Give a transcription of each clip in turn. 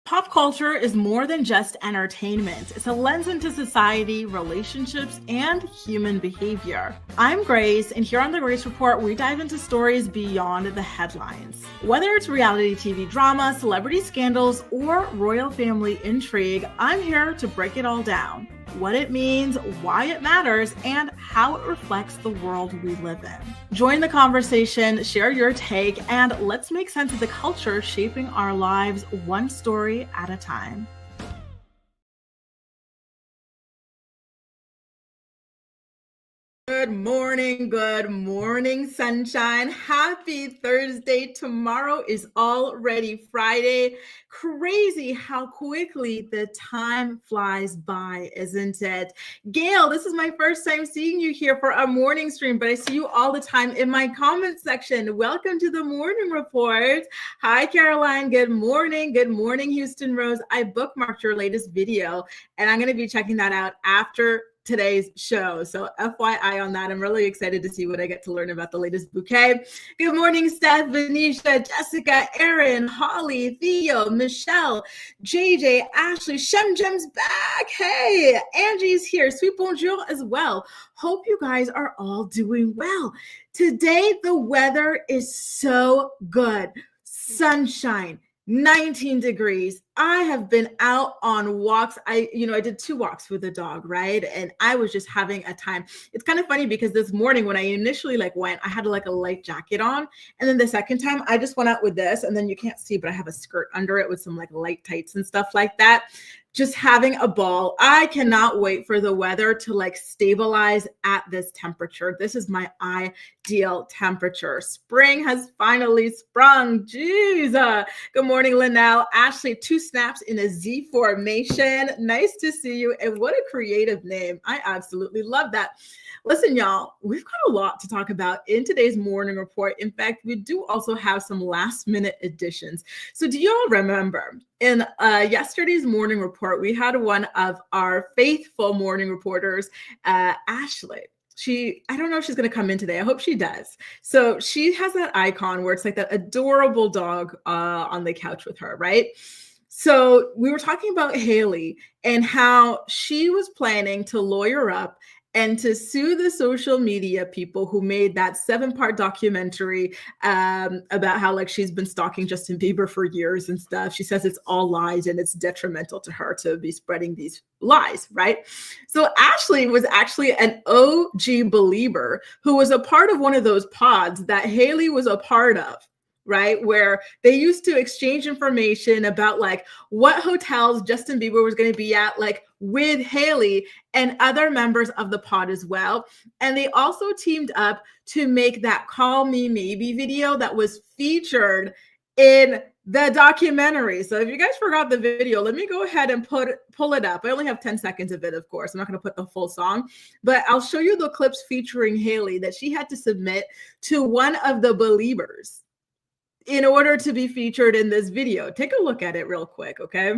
Pop culture is more than just entertainment. It's a lens into society, relationships, and human behavior. I'm Grace, and here on the Grace Report, we dive into stories beyond the headlines. Whether it's reality TV drama, celebrity scandals, or royal family intrigue, I'm here to break it all down. What it means, why it matters, and how it reflects the world we live in. Join the conversation, share your take, and let's make sense of the culture shaping our lives one story at a time. Good morning, sunshine. Happy Thursday. Tomorrow is already Friday. Crazy how quickly the time flies by, isn't it? Gail, this is my first time seeing you here for a morning stream, but I see you all the time in my comment section. Welcome to the morning report. Hi, Caroline. Good morning. Good morning, Houston Rose. I bookmarked your latest video, and I'm going to be checking that out after today's show. So FYI on that, I'm really excited to see what I get to learn about the latest bouquet. Good morning, Steph, Venetia, Jessica, Erin, Holly, Theo, Michelle, JJ, Ashley, Shemjem's back. Hey, Angie's here. Sweet bonjour as well. Hope you guys are all doing well. Today, the weather is so good. Sunshine. 19 degrees. I have been out on walks. I did 2 walks with the dog, right? And I was just having a time. It's kind of funny because this morning when I initially went, I had a light jacket on. And then the second time I just went out with this, and then you can't see, but I have a skirt under it with some light tights and stuff like that. Just having a ball. I cannot wait for the weather to stabilize at this temperature. This is my ideal temperature. Spring has finally sprung. Jeez. Good morning, Linnell. Ashley, 2 snaps in a Z formation. Nice to see you. And what a creative name. I absolutely love that. Listen, y'all, we've got a lot to talk about in today's morning report. In fact, we do also have some last minute additions. So do y'all remember in yesterday's morning report, we had one of our faithful morning reporters, Ashley. I don't know if she's going to come in today. I hope she does. So she has that icon where it's that adorable dog on the couch with her, right? So we were talking about Hailey and how she was planning to lawyer up and to sue the social media people who made that 7-part documentary about how she's been stalking Justin Bieber for years and stuff. She says it's all lies and it's detrimental to her to be spreading these lies, right? So Ashley was actually an OG believer who was a part of one of those pods that Hailey was a part of, right? Where they used to exchange information about what hotels Justin Bieber was going to be at, with Hailey and other members of the pod as well. And they also teamed up to make that Call Me Maybe video that was featured in the documentary. So if you guys forgot the video, let me go ahead and pull it up. I only have 10 seconds of it, of course. I'm not going to put the full song, but I'll show you the clips featuring Hailey that she had to submit to one of the believers in order to be featured in this video. Take a look at it real quick, okay?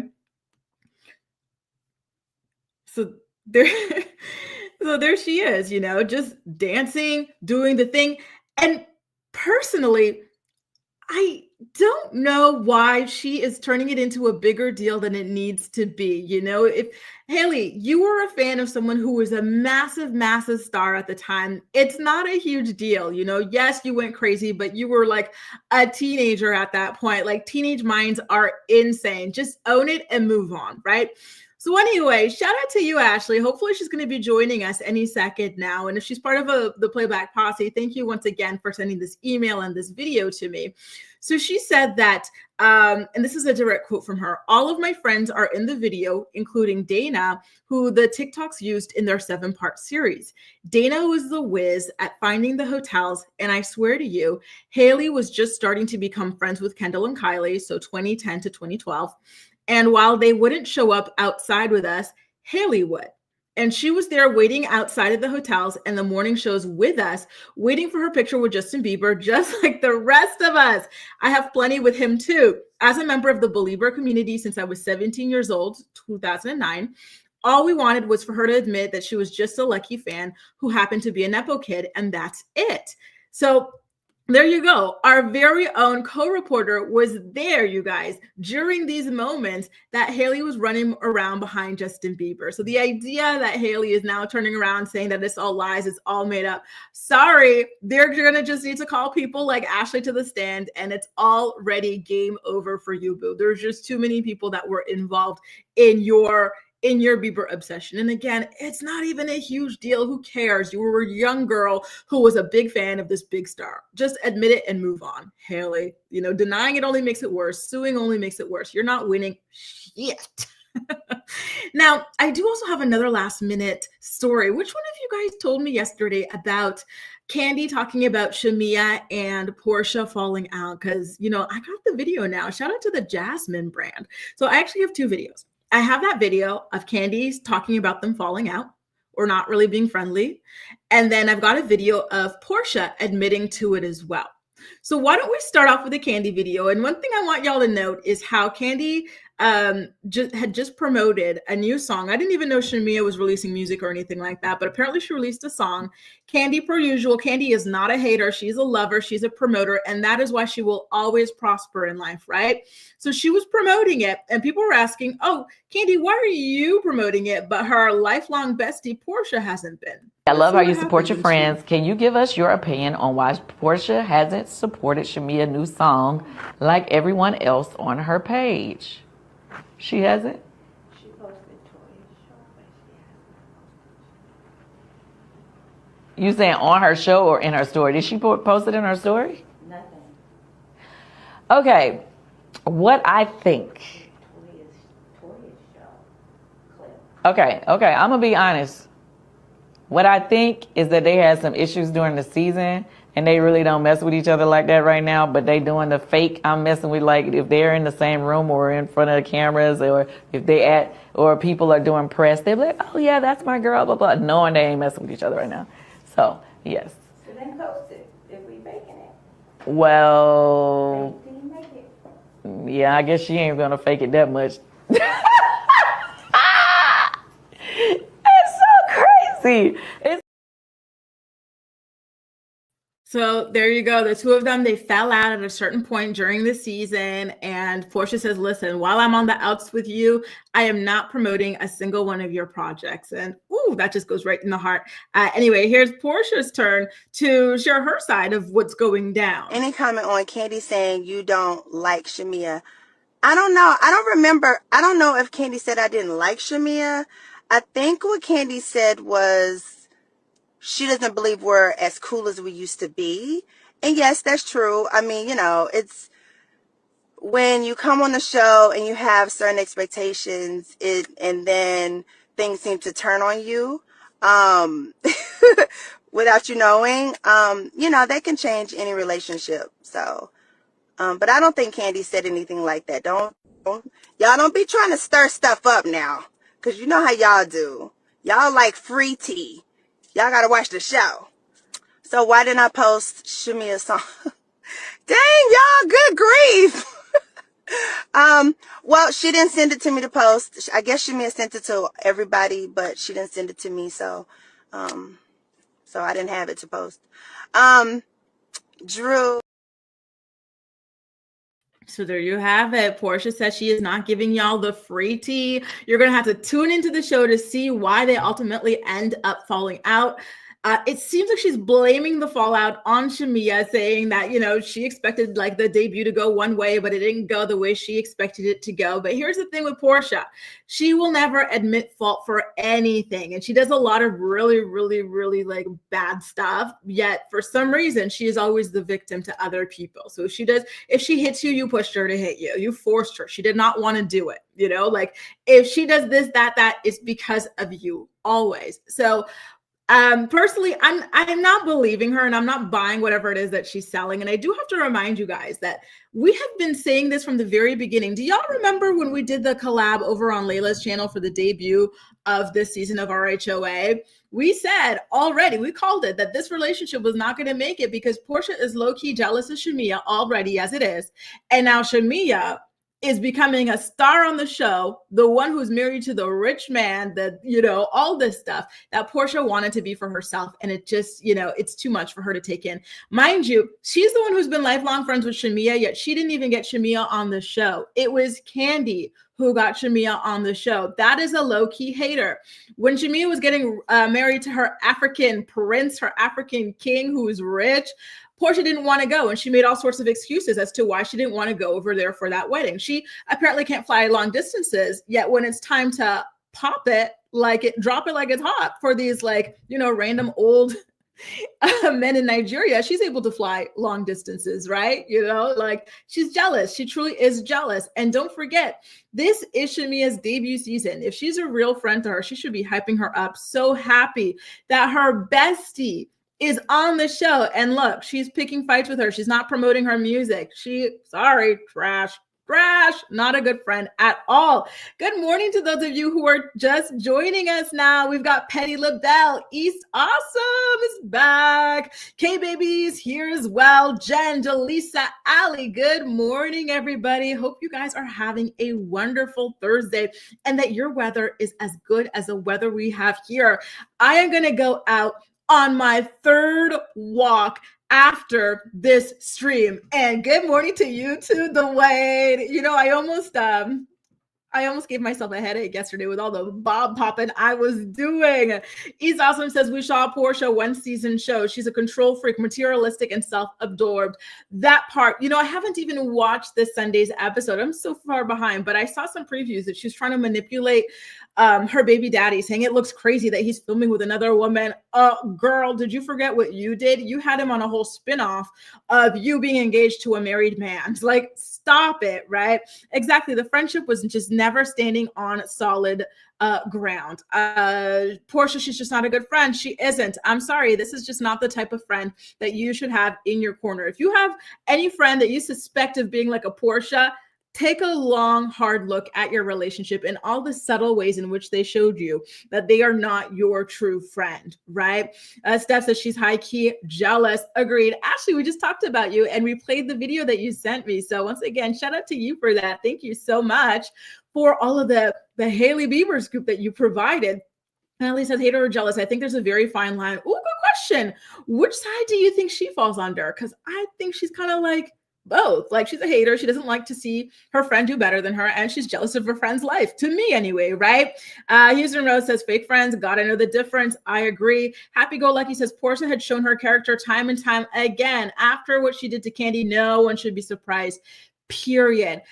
So there she is, just dancing, doing the thing. And personally, I don't know why she is turning it into a bigger deal than it needs to be. If Hailey, you were a fan of someone who was a massive, massive star at the time, it's not a huge deal. Yes, you went crazy, but you were a teenager at that point. Teenage minds are insane. Just own it and move on, right? So anyway, shout out to you, Ashley. Hopefully she's going to be joining us any second now. And if she's part of the Playback Posse, thank you once again for sending this email and this video to me. So she said that, and this is a direct quote from her, all of my friends are in the video, including Dana, who the TikToks used in their 7-part series. Dana was the whiz at finding the hotels. And I swear to you, Hailey was just starting to become friends with Kendall and Kylie. So 2010 to 2012. And while they wouldn't show up outside with us, Hailey would. And she was there waiting outside of the hotels and the morning shows with us, waiting for her picture with Justin Bieber, just like the rest of us. I have plenty with him too. As a member of the Belieber community since I was 17 years old, 2009, all we wanted was for her to admit that she was just a lucky fan who happened to be a Nepo kid, and that's it. So there you go. Our very own co-reporter was there, you guys, during these moments that Hailey was running around behind Justin Bieber. So the idea that Hailey is now turning around saying that it's all lies, it's all made up. Sorry, they're going to just need to call people like Ashley to the stand, and it's already game over for you, boo. There's just too many people that were involved in your Bieber obsession. And again, it's not even a huge deal. Who cares? You were a young girl who was a big fan of this big star. Just admit it and move on, Hailey. Denying it only makes it worse. Suing only makes it worse. You're not winning shit. Now, I do also have another last minute story. Which one of you guys told me yesterday about Kandi talking about Shamia and Porsha falling out? Because, I got the video now. Shout out to the Jasmine brand. So I actually have two videos. I have that video of Kandi talking about them falling out or not really being friendly. And then I've got a video of Porsha admitting to it as well. So why don't we start off with the Kandi video? And one thing I want y'all to note is how Kandi had just promoted a new song. I didn't even know Shamia was releasing music or anything like that, but apparently she released a song. Kandi, per usual, Kandi is not a hater. She's a lover. She's a promoter. And that is why she will always prosper in life, right? So she was promoting it and people were asking, oh, Kandi, why are you promoting it? But her lifelong bestie, Porsha, hasn't been. I love how you support your friends. Can you give us your opinion on why Porsha hasn't supported Shamia's new song like everyone else on her page? She hasn't? She posted Toya's show, but she hasn't. You saying on her show or in her story? Did she post it in her story? Nothing. Okay, what I think. Toya's show clip. Okay, I'm gonna be honest. What I think is that they had some issues during the season and they really don't mess with each other like that right now, but they doing the fake I'm messing with, like if they're in the same room or in front of the cameras or if or people are doing press, they're like, oh yeah, that's my girl, blah, blah, knowing they ain't messing with each other right now. So, yes. So then post it if we faking it. Well, Did you make it? yeah, I guess she ain't gonna fake it that much. It's so crazy. So there you go. The two of them, they fell out at a certain point during the season. And Porsha says, listen, while I'm on the outs with you, I am not promoting a single one of your projects. And ooh, that just goes right in the heart. Anyway, here's Porsha's turn to share her side of what's going down. Any comment on Kandi saying you don't like Shamia? I don't know. I don't remember. I don't know if Kandi said I didn't like Shamia. I think what Kandi said was she doesn't believe we're as cool as we used to be. And yes, that's true. I mean, it's when you come on the show and you have certain expectations, and then things seem to turn on you, without you knowing, that can change any relationship. So, but I don't think Kandi said anything like that. Y'all don't be trying to stir stuff up now. 'Cause you know how y'all do. Y'all like free tea. Y'all gotta watch the show. So why didn't I post Shamia's song? Dang, y'all, good grief. Well, she didn't send it to me to post. I guess Shamia sent it to everybody, but she didn't send it to me, so I didn't have it to post. Drew. So there you have it. Porsha says she is not giving y'all the free tea. You're going to have to tune into the show to see why they ultimately end up falling out. It seems like she's blaming the fallout on Shamia, saying that, she expected like the debut to go one way, but it didn't go the way she expected it to go. But here's the thing with Porsha. She will never admit fault for anything. And she does a lot of really, really, really like bad stuff. Yet for some reason, she is always the victim to other people. So if she hits you, you pushed her to hit you. You forced her. She did not want to do it. Like if she does this, that is because of you always. So personally, I'm not believing her and I'm not buying whatever it is that she's selling. And I do have to remind you guys that we have been saying this from the very beginning. Do y'all remember when we did the collab over on Layla's channel for the debut of this season of RHOA? We said already, we called it, that this relationship was not going to make it because Porsha is low-key jealous of Shamia already as it is. And now Shamia is becoming a star on the show, the one who's married to the rich man, that, you know, all this stuff that Porsha wanted to be for herself. And it just, you know, it's too much for her to take in. Mind you, she's the one who's been lifelong friends with Shamia, yet she didn't even get Shamia on the show. It was Kandi who got Shamia on the show. That is a low-key hater. When Shamia was getting married to her African prince, her African king who's rich, Porsha didn't want to go, and she made all sorts of excuses as to why she didn't want to go over there for that wedding. She apparently can't fly long distances, yet when it's time to pop it, drop it like it's hot for these, like, you know, random old men in Nigeria, she's able to fly long distances, right? You know, like, she's jealous. She truly is jealous. And don't forget, this is Shamia's debut season. If she's a real friend to her, she should be hyping her up. So happy that her bestie is on the show. And look, she's picking fights with her. She's not promoting her music. Trash, not a good friend at all. Good morning to those of you who are just joining us now. We've got Petty LaBelle. East Awesome is back. K-Baby's here as well. Jen, Jaleesa, Allie. Good morning, everybody. Hope you guys are having a wonderful Thursday and that your weather is as good as the weather we have here. I am going to go out on my third walk after this stream. And good morning to you too, Dwayne. You know, I almost gave myself a headache yesterday with all the bob popping I was doing. East Awesome says, we saw Porsha one season show. She's a control freak, materialistic, and self-absorbed. That part, you know, I haven't even watched this Sunday's episode. I'm so far behind, but I saw some previews that she's trying to manipulate her baby daddy, saying it looks crazy that he's filming with another woman. Girl, did you forget what you did? You had him on a whole spinoff of you being engaged to a married man. Like, stop it, right? Exactly. The friendship was just never standing on solid ground. Porsha, she's just not a good friend. She isn't. I'm sorry. This is just not the type of friend that you should have in your corner. If you have any friend that you suspect of being like a Porsha, take a long, hard look at your relationship and all the subtle ways in which they showed you that they are not your true friend, right? Steph says she's high-key jealous. Agreed. Ashley, we just talked about you and we played the video that you sent me. So once again, shout out to you for that. Thank you so much for all of the Hailey Bieber scoop that you provided. Natalie says, hater or jealous? I think there's a very fine line. Oh, good question. Which side do you think she falls under? Because I think she's kind of like both. Like, she's a hater. She doesn't like to see her friend do better than her, and she's jealous of her friend's life, to me anyway, right? Houston Rose says, fake friends, gotta know the difference. I agree. Happy Go Lucky says, Porsha had shown her character time and time again. After what she did to Kandi, no one should be surprised, period.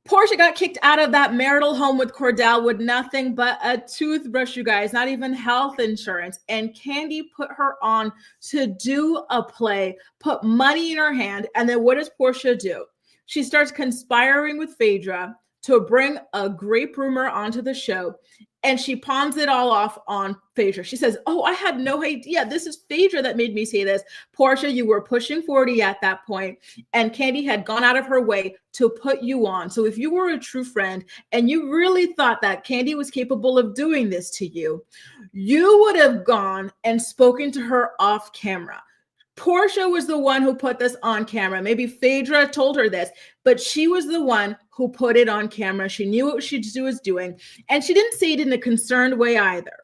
Porsha got kicked out of that marital home with Cordell with nothing but a toothbrush, you guys, not even health insurance. And Kandi put her on to do a play, put money in her hand. And then what does Porsha do? She starts conspiring with Phaedra to bring a grape rumor onto the show. And she pawns it all off on Phaedra. She says, oh, I had no idea. This is Phaedra that made me say this. Porsha, you were pushing 40 at that point, and Kandi had gone out of her way to put you on. So if you were a true friend and you really thought that Kandi was capable of doing this to you, you would have gone and spoken to her off camera. Porsha was the one who put this on camera. Maybe Phaedra told her this, but she was the one who put it on camera. She knew what she was doing, and she didn't say it in a concerned way either.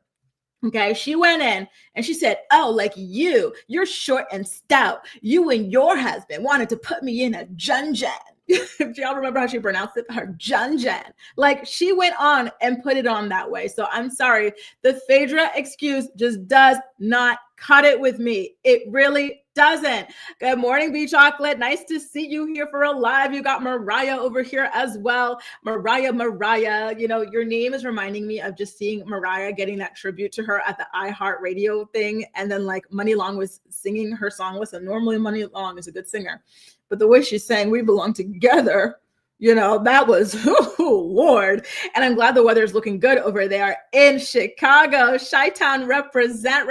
Okay, she went in and she said, oh, like you're short and stout. You and your husband wanted to put me in a junjan. If y'all remember how she pronounced it, her junjan. Like, she went on and put it on that way. So I'm sorry. The Phaedra excuse just does not cut it with me. It really doesn't. Good morning, B Chocolate. Nice to see you here for a live. You got Mariah over here as well. Mariah, you know, your name is reminding me of just seeing Mariah getting that tribute to her at the iHeartRadio thing. And then, like, Money Long was singing her song. Listen, normally Money Long is a good singer, but the way she sang We Belong Together, you know, that was, oh, Lord. And I'm glad the weather is looking good over there in Chicago. Chi-Town represent.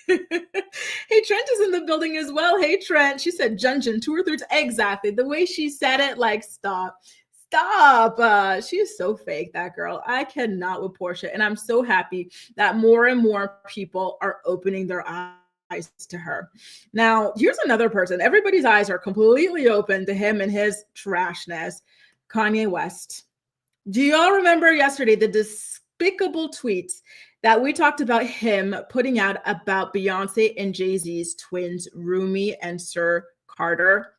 Hey, Trent is in the building as well. Hey, Trent. She said Junjun 2 or 3. Exactly. The way she said it, like, stop. She is so fake, that girl. I cannot with Porsha. And I'm so happy that more and more people are opening their eyes to her. Now, here's another person. Everybody's eyes are completely open to him and his trashness. Kanye West. Do y'all remember yesterday the despicable tweets that we talked about him putting out about Beyonce and Jay-Z's twins, Rumi and Sir Carter?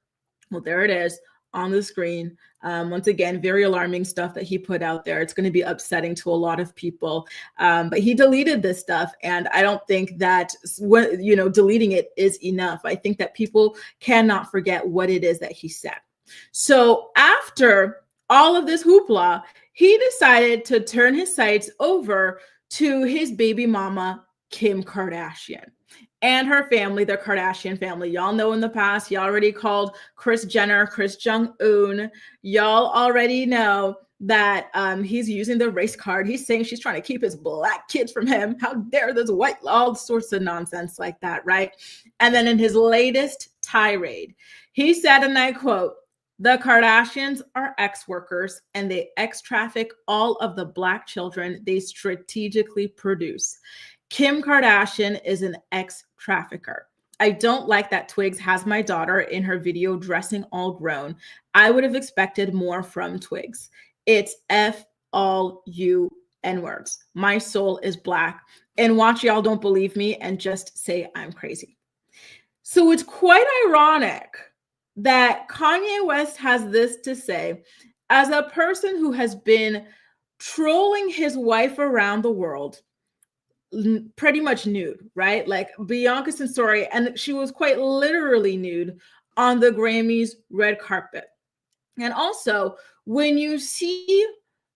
Well, there it is on the screen. Once again, very alarming stuff that he put out there. It's going to be upsetting to a lot of people. But he deleted this stuff. And I don't think that, deleting it is enough. I think that people cannot forget what it is that he said. So after all of this hoopla, he decided to turn his sights over to his baby mama, Kim Kardashian, and her family, the Kardashian family. Y'all know in the past, he already called Kris Jenner, Kris Jong-un. Y'all already know that he's using the race card. He's saying she's trying to keep his black kids from him. How dare this white, all sorts of nonsense like that, right? And then in his latest tirade, he said, and I quote, "The Kardashians are ex-workers and they ex-traffic all of the black children they strategically produce. Kim Kardashian is an ex-trafficker. I don't like that Twigs has my daughter in her video dressing all grown. I would have expected more from Twigs. It's F all you N-words. My soul is black. And watch y'all don't believe me and just say I'm crazy." So it's quite ironic that Kanye West has this to say as a person who has been trolling his wife around the world, pretty much nude, right? Like Bianca Censori, and she was quite literally nude on the Grammys red carpet. And also, when you see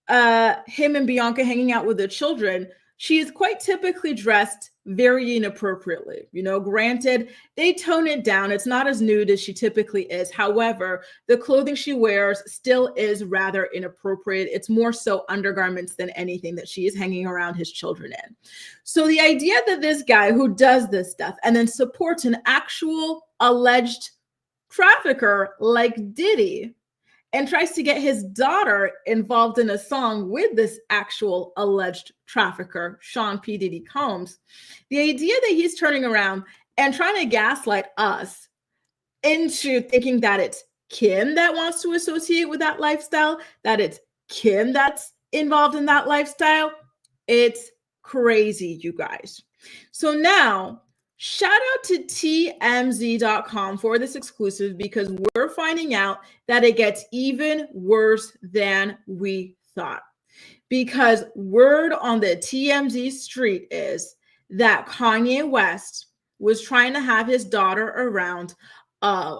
him and Bianca hanging out with the children, she is quite typically dressed very inappropriately. Granted, they tone it down. It's not as nude as she typically is. However, the clothing she wears still is rather inappropriate. It's more so undergarments than anything that she is hanging around his children in. So the idea that this guy who does this stuff and then supports an actual alleged trafficker like Diddy and tries to get his daughter involved in a song with this actual alleged trafficker, Sean P. Diddy Combs, the idea that he's turning around and trying to gaslight us into thinking that it's Kim that wants to associate with that lifestyle, that it's Kim that's involved in that lifestyle, it's crazy, you guys. So now, shout out to TMZ.com for this exclusive because we're finding out that it gets even worse than we thought. Because word on the TMZ street is that Kanye West was trying to have his daughter around a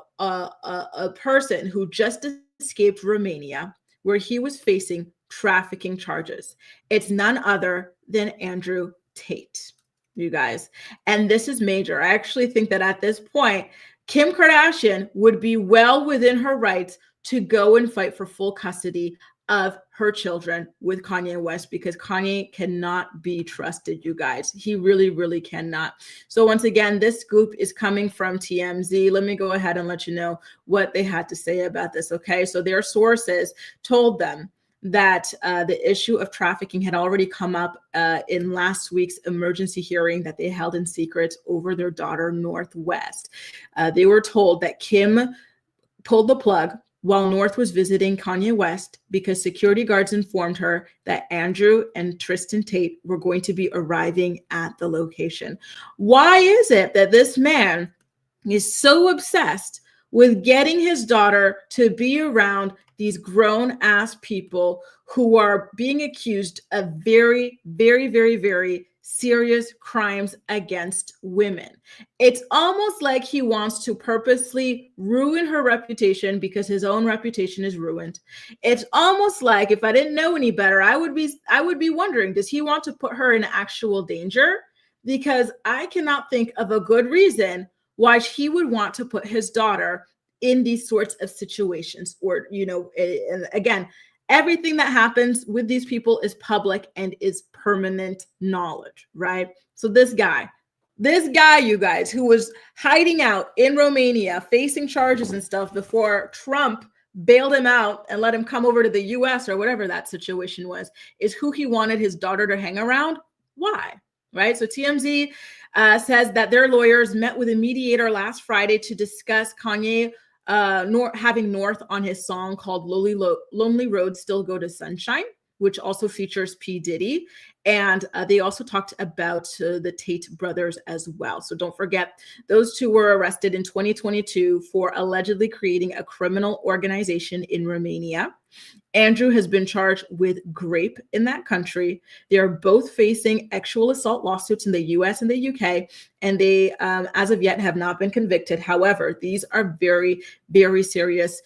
person who just escaped Romania, where he was facing trafficking charges. It's none other than Andrew Tate, you guys. And this is major. I actually think that at this point, Kim Kardashian would be well within her rights to go and fight for full custody of her children with Kanye West, because Kanye cannot be trusted, you guys. He really, really cannot. So once again, this scoop is coming from TMZ. Let me go ahead and let you know what they had to say about this, okay? So their sources told them that the issue of trafficking had already come up in last week's emergency hearing that they held in secret over their daughter, Northwest. They were told that Kim pulled the plug while North was visiting Kanye West because security guards informed her that Andrew and Tristan Tate were going to be arriving at the location. Why is it that this man is so obsessed with getting his daughter to be around these grown-ass people who are being accused of very, very, very, very serious crimes against women? It's almost like he wants to purposely ruin her reputation because his own reputation is ruined. It's almost like, if I didn't know any better, I would be wondering, does he want to put her in actual danger? Because I cannot think of a good reason why he would want to put his daughter in these sorts of situations. Or, and again, everything that happens with these people is public and is permanent knowledge, right? So this guy, you guys, who was hiding out in Romania, facing charges and stuff before Trump bailed him out and let him come over to the US or whatever that situation was, is who he wanted his daughter to hang around. Why? Right? So TMZ says that their lawyers met with a mediator last Friday to discuss Kanye having North on his song called Lonely Road Still Go to Sunshine, which also features P. Diddy. And they also talked about the Tate brothers as well. So don't forget, those two were arrested in 2022 for allegedly creating a criminal organization in Romania. Andrew has been charged with rape in that country. They are both facing sexual assault lawsuits in the US and the UK, and they, as of yet, have not been convicted. However, these are very, very serious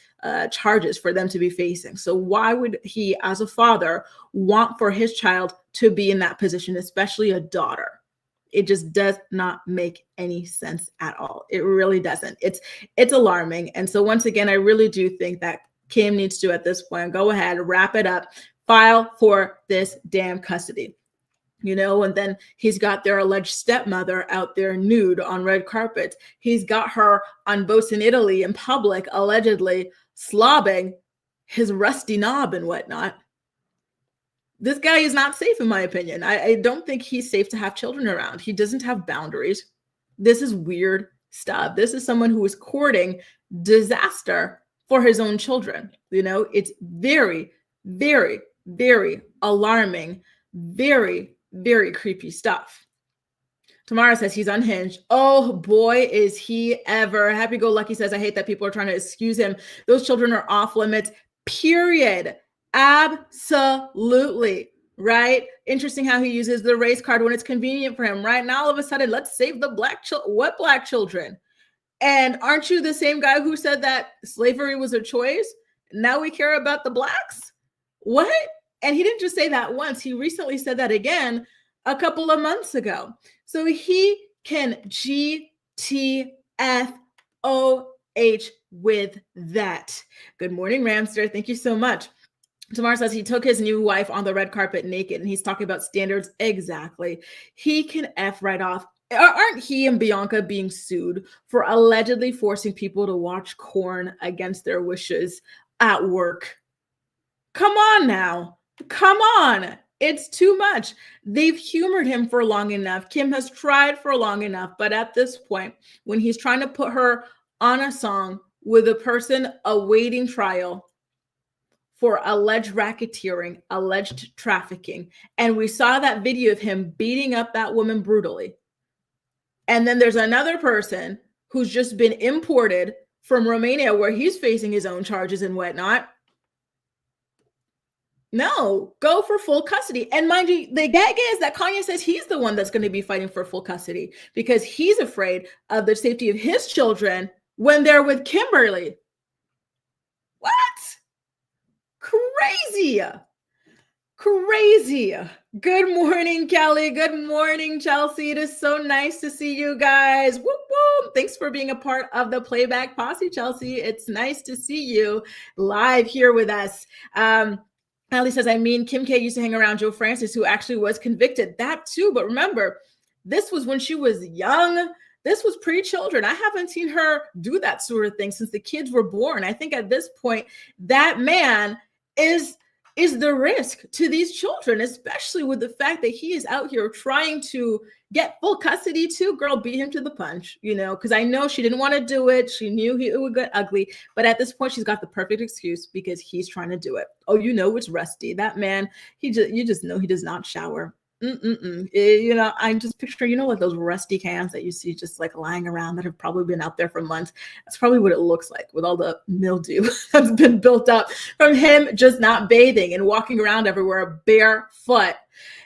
charges for them to be facing. So why would he, as a father, want for his child to be in that position, especially a daughter? It just does not make any sense at all. It really doesn't. It's alarming. And so once again, I really do think that Kim needs to, at this point, go ahead, wrap it up, file for this damn custody. You know, and then he's got their alleged stepmother out there nude on red carpets. He's got her on boats in Italy in public, allegedly slobbing his rusty knob and whatnot. This guy is not safe, in my opinion. I don't think he's safe to have children around. He doesn't have boundaries. This is weird stuff. This is someone who is courting disaster for his own children. You know, it's very, very, very alarming, very, very creepy stuff. Tamara says he's unhinged. Oh boy, is he ever. Happy Go Lucky says, I hate that people are trying to excuse him. Those children are off limits, period. Absolutely. Right? Interesting how he uses the race card when it's convenient for him. Right now, all of a sudden, let's save the black children. What black children? And aren't you the same guy who said that slavery was a choice? Now we care about the blacks? What? And he didn't just say that once. He recently said that again a couple of months ago. So he can GTFOH with that. Good morning, Ramster. Thank you so much. Tamar says he took his new wife on the red carpet naked, and he's talking about standards. Exactly. He can F right off. Aren't he and Bianca being sued for allegedly forcing people to watch porn against their wishes at work? Come on now. Come on. It's too much. They've humored him for long enough. Kim has tried for long enough. But at this point, when he's trying to put her on a song with a person awaiting trial for alleged racketeering, alleged trafficking, and we saw that video of him beating up that woman brutally. And then there's another person who's just been imported from Romania where he's facing his own charges and whatnot. No, go for full custody. And mind you, the gag is that Kanye says he's the one that's going to be fighting for full custody because he's afraid of the safety of his children when they're with Kimberly. What? Crazy. Crazy. Good morning, Kelly. Good morning, Chelsea. It is so nice to see you guys. Whoop, whoop. Thanks for being a part of the Playback Posse, Chelsea. It's nice to see you live here with us. Ali says, Kim K used to hang around Joe Francis, who actually was convicted. That too. But remember, this was when she was young. This was pre-children. I haven't seen her do that sort of thing since the kids were born. I think at this point, that man is the risk to these children, especially with the fact that he is out here trying to get full custody too. Girl, beat him to the punch, you know, because I know she didn't want to do it. She knew it would get ugly. But at this point, she's got the perfect excuse because he's trying to do it. Oh, you know, it's Rusty. That man, you just know he does not shower. You know, I'm just picturing, you know, like those rusty cans that you see just like lying around that have probably been out there for months. That's probably what it looks like with all the mildew that's been built up from him just not bathing and walking around everywhere barefoot.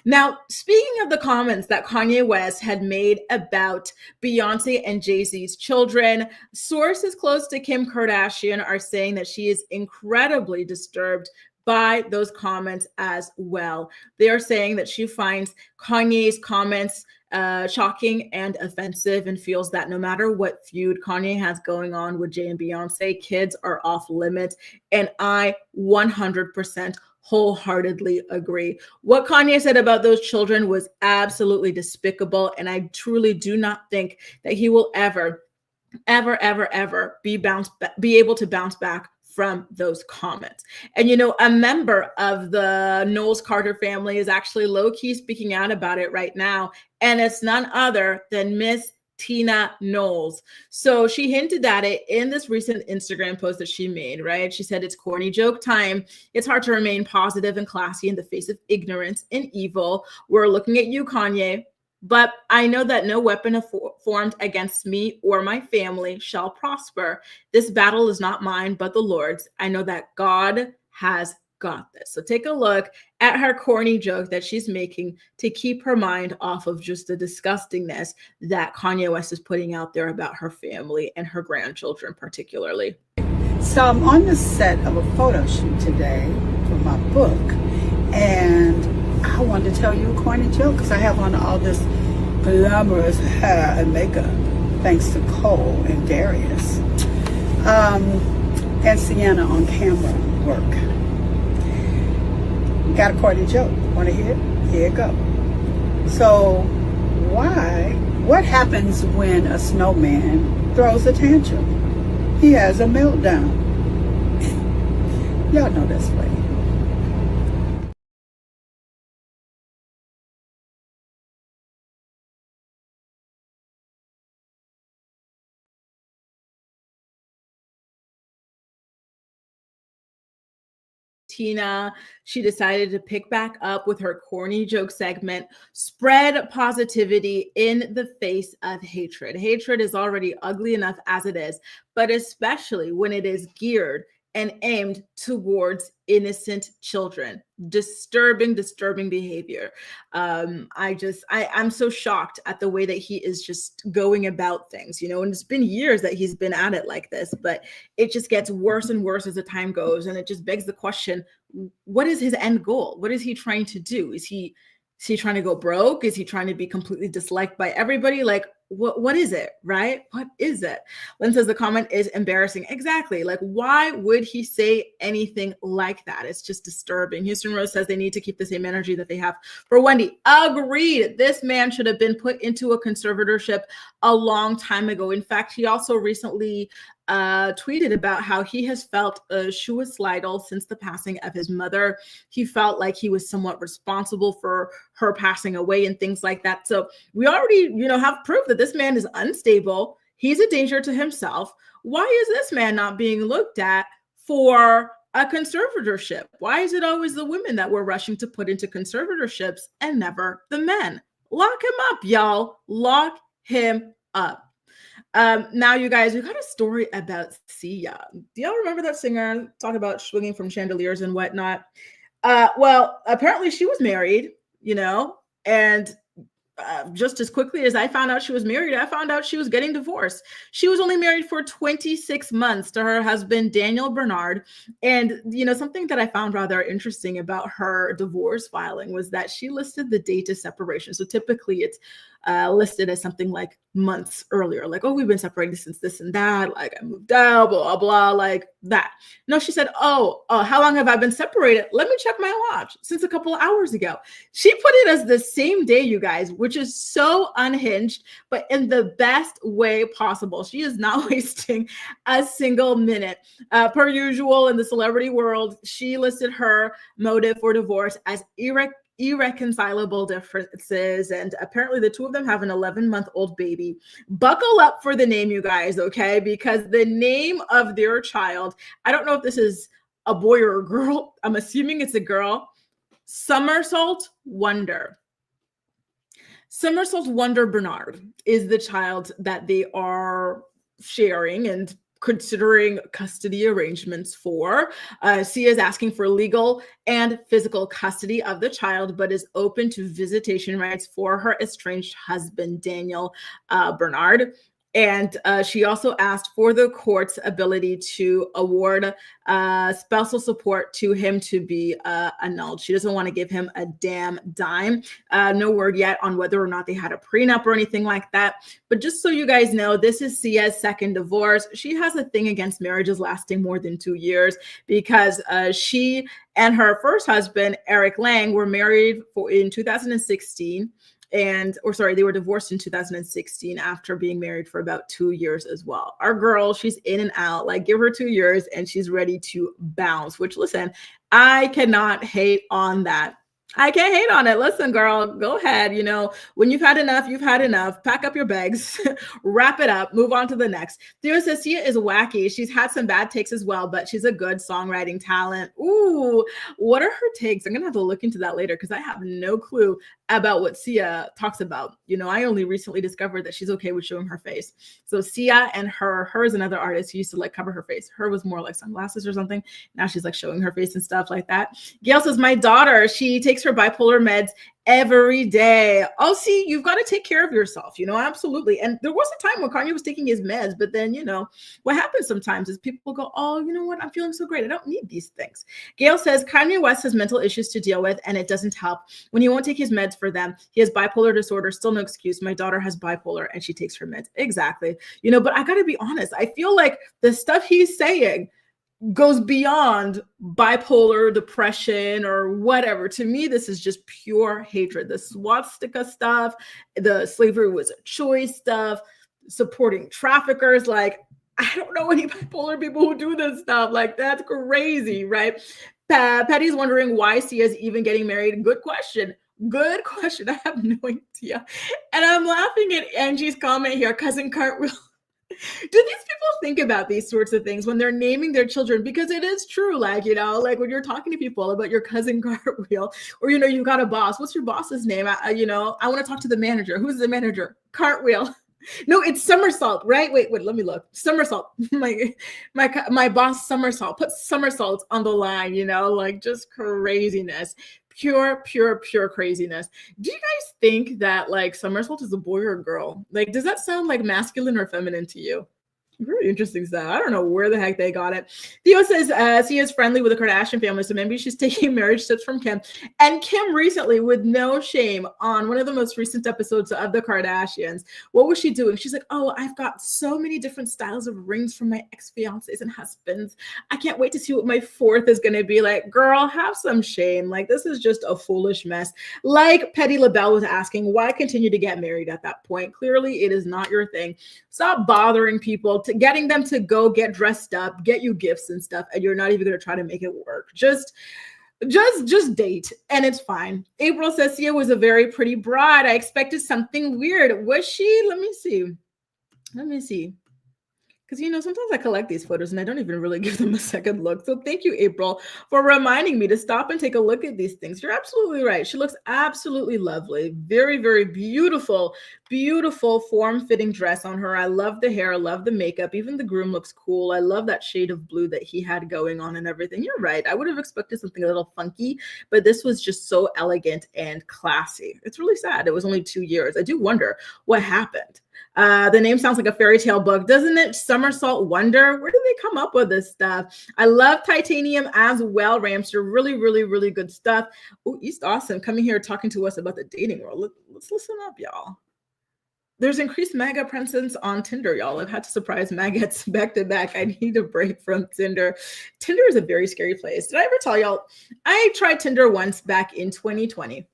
Now, speaking of the comments that Kanye West had made about Beyonce and Jay-Z's children, sources close to Kim Kardashian are saying that she is incredibly disturbed by those comments as well. They are saying that she finds Kanye's comments shocking and offensive and feels that no matter what feud Kanye has going on with Jay and Beyonce, kids are off limits. And I 100% wholeheartedly agree. What Kanye said about those children was absolutely despicable. And I truly do not think that he will ever be able to bounce back from those comments. And, you know, a member of the Knowles Carter family is actually low-key speaking out about it right now. And it's none other than Miss Tina Knowles. So she hinted at it in this recent Instagram post that she made, right? She said, it's corny joke time. It's hard to remain positive and classy in the face of ignorance and evil. We're looking at you, Kanye. But I know that no weapon formed against me or my family shall prosper. This battle is not mine, but the Lord's. I know that God has got this. So take a look at her corny joke that she's making to keep her mind off of just the disgustingness that Kanye West is putting out there about her family and her grandchildren particularly. So I'm on the set of a photo shoot today for my book, and I wanted to tell you a corny joke because I have on all this glamorous hair and makeup thanks to Cole and Darius and Sienna on camera work. Got a corny joke. Want to hear it? Here it go. So what happens when a snowman throws a tantrum? He has a meltdown. Y'all know that's funny. Tina, she decided to pick back up with her corny joke segment, spread positivity in the face of hatred. Hatred is already ugly enough as it is, but especially when it is geared and aimed towards innocent children. Disturbing behavior. I'm so shocked at the way that he is just going about things, you know, and it's been years that he's been at it like this, but it just gets worse and worse as the time goes. And it just begs the question, what is his end goal? What is he trying to do? Is he trying to go broke? Is he trying to be completely disliked by everybody? Like, what is it, right? What is it? Lynn says the comment is embarrassing. Exactly. Like, why would he say anything like that? It's just disturbing. Houston Rose says they need to keep the same energy that they have for Wendy. Agreed. This man should have been put into a conservatorship a long time ago. In fact, he also recently tweeted about how he has felt suicidal since the passing of his mother. He felt like he was somewhat responsible for her passing away and things like that. So we already, you know, have proof that this man is unstable. He's a danger to himself. Why is this man not being looked at for a conservatorship? Why is it always the women that we're rushing to put into conservatorships and never the men? Lock him up, y'all. Lock him up. Now, you guys, we got a story about Sia. Do y'all remember that singer? Talk about swinging from chandeliers and whatnot. Well, apparently she was married, you know, and just as quickly as I found out she was married, I found out she was getting divorced. She was only married for 26 months to her husband, Daniel Bernard. And, you know, something that I found rather interesting about her divorce filing was that she listed the date of separation. So typically it's listed as something like months earlier, like, oh, we've been separated since this and that, like I moved out, blah, blah, blah, like that. No, she said, oh, how long have I been separated? Let me check my watch. Since a couple of hours ago. She put it as the same day, you guys, which is so unhinged, but in the best way possible. She is not wasting a single minute. Per usual in the celebrity world, she listed her motive for divorce as irreconcilable differences, and apparently the two of them have an 11-month-old baby. Buckle up for the name, you guys, okay? Because the name of their child, I don't know if this is a boy or a girl. I'm assuming it's a girl. Somersault Wonder. Somersault Wonder Bernard is the child that they are sharing and considering custody arrangements for. Sia is asking for legal and physical custody of the child, but is open to visitation rights for her estranged husband, Daniel Bernard. And she also asked for the court's ability to award spousal support to him to be annulled. She doesn't want to give him a damn dime. No word yet on whether or not they had a prenup or anything like that. But just so you guys know, this is Sia's second divorce. She has a thing against marriages lasting more than 2 years because she and her first husband, Eric Lang, were married in 2016. They were divorced in 2016 after being married for about 2 years as well. Our girl, she's in and out, like give her 2 years and she's ready to bounce, which listen, I cannot hate on that. I can't hate on it. Listen, girl, go ahead. You know, when you've had enough, you've had enough. Pack up your bags, wrap it up, move on to the next. Theo says Sia is wacky. She's had some bad takes as well, but she's a good songwriting talent. Ooh, what are her takes? I'm going to have to look into that later because I have no clue about what Sia talks about. You know, I only recently discovered that she's okay with showing her face. So Sia and her is another artist who used to like cover her face. Her was more like sunglasses or something. Now she's like showing her face and stuff like that. Gail says, my daughter, she takes her bipolar meds every day. Oh, see, you've got to take care of yourself, you know, absolutely. And there was a time when Kanye was taking his meds, but then, you know, what happens sometimes is people go, oh, you know what? I'm feeling so great. I don't need these things. Gail says Kanye West has mental issues to deal with and it doesn't help when he won't take his meds for them. He has bipolar disorder, still no excuse. My daughter has bipolar and she takes her meds. Exactly. You know, but I got to be honest. I feel like the stuff he's saying goes beyond bipolar depression or whatever. To me, this is just pure hatred. The swastika stuff, the slavery was a choice stuff, supporting traffickers. Like, I don't know any bipolar people who do this stuff. Like, that's crazy, right? Patty's wondering why Sia's even getting married. Good question. Good question. I have no idea. And I'm laughing at Angie's comment here, cousin Cartwheel. Do these people think about these sorts of things when they're naming their children? Because it is true, like, you know, like when you're talking to people about your cousin Cartwheel, or, you know, you've got a boss. What's your boss's name? You know, I want to talk to the manager. Who's the manager? Cartwheel. No, it's somersault, right? Wait, let me look. Somersault. My boss, somersault. Put somersault on the line, you know, like just craziness. Pure craziness. Do you guys think that like somersault is a boy or a girl? Like, does that sound like masculine or feminine to you? Really interesting stuff. I don't know where the heck they got it. Theo says Sia is friendly with the Kardashian family, so maybe she's taking marriage tips from Kim. And Kim recently, with no shame, on one of the most recent episodes of the Kardashians, what was she doing? She's like, oh, I've got so many different styles of rings from my ex-fiancés and husbands. I can't wait to see what my fourth is going to be. Like, girl, have some shame. Like, this is just a foolish mess. Like Petty LaBelle was asking, why continue to get married at that point? Clearly, it is not your thing. Stop bothering people, to getting them to go get dressed up, get you gifts and stuff, and you're not even going to try to make it work. Just date, and it's fine. April says Sia was a very pretty bride. I expected something weird. Was she? Let me see. Because, you know, sometimes I collect these photos and I don't even really give them a second look. So thank you, April, for reminding me to stop and take a look at these things. You're absolutely right. She looks absolutely lovely. Very, very beautiful form-fitting dress on her. I love the hair. I love the makeup. Even the groom looks cool. I love that shade of blue that he had going on and everything. You're right. I would have expected something a little funky, but this was just so elegant and classy. It's really sad. It was only 2 years. I do wonder what happened. The name sounds like a fairy tale book, doesn't it? Somersault Wonder. Where do they come up with this stuff? I love Titanium as well, Ramster. Really good stuff. Oh, East Austin coming here talking to us about the dating world. Let's listen up, y'all. There's increased MAGA presence on Tinder, y'all. I've had to surprise maggots back to back. I need a break from Tinder. Tinder is a very scary place. Did I ever tell y'all? I tried Tinder once back in 2020.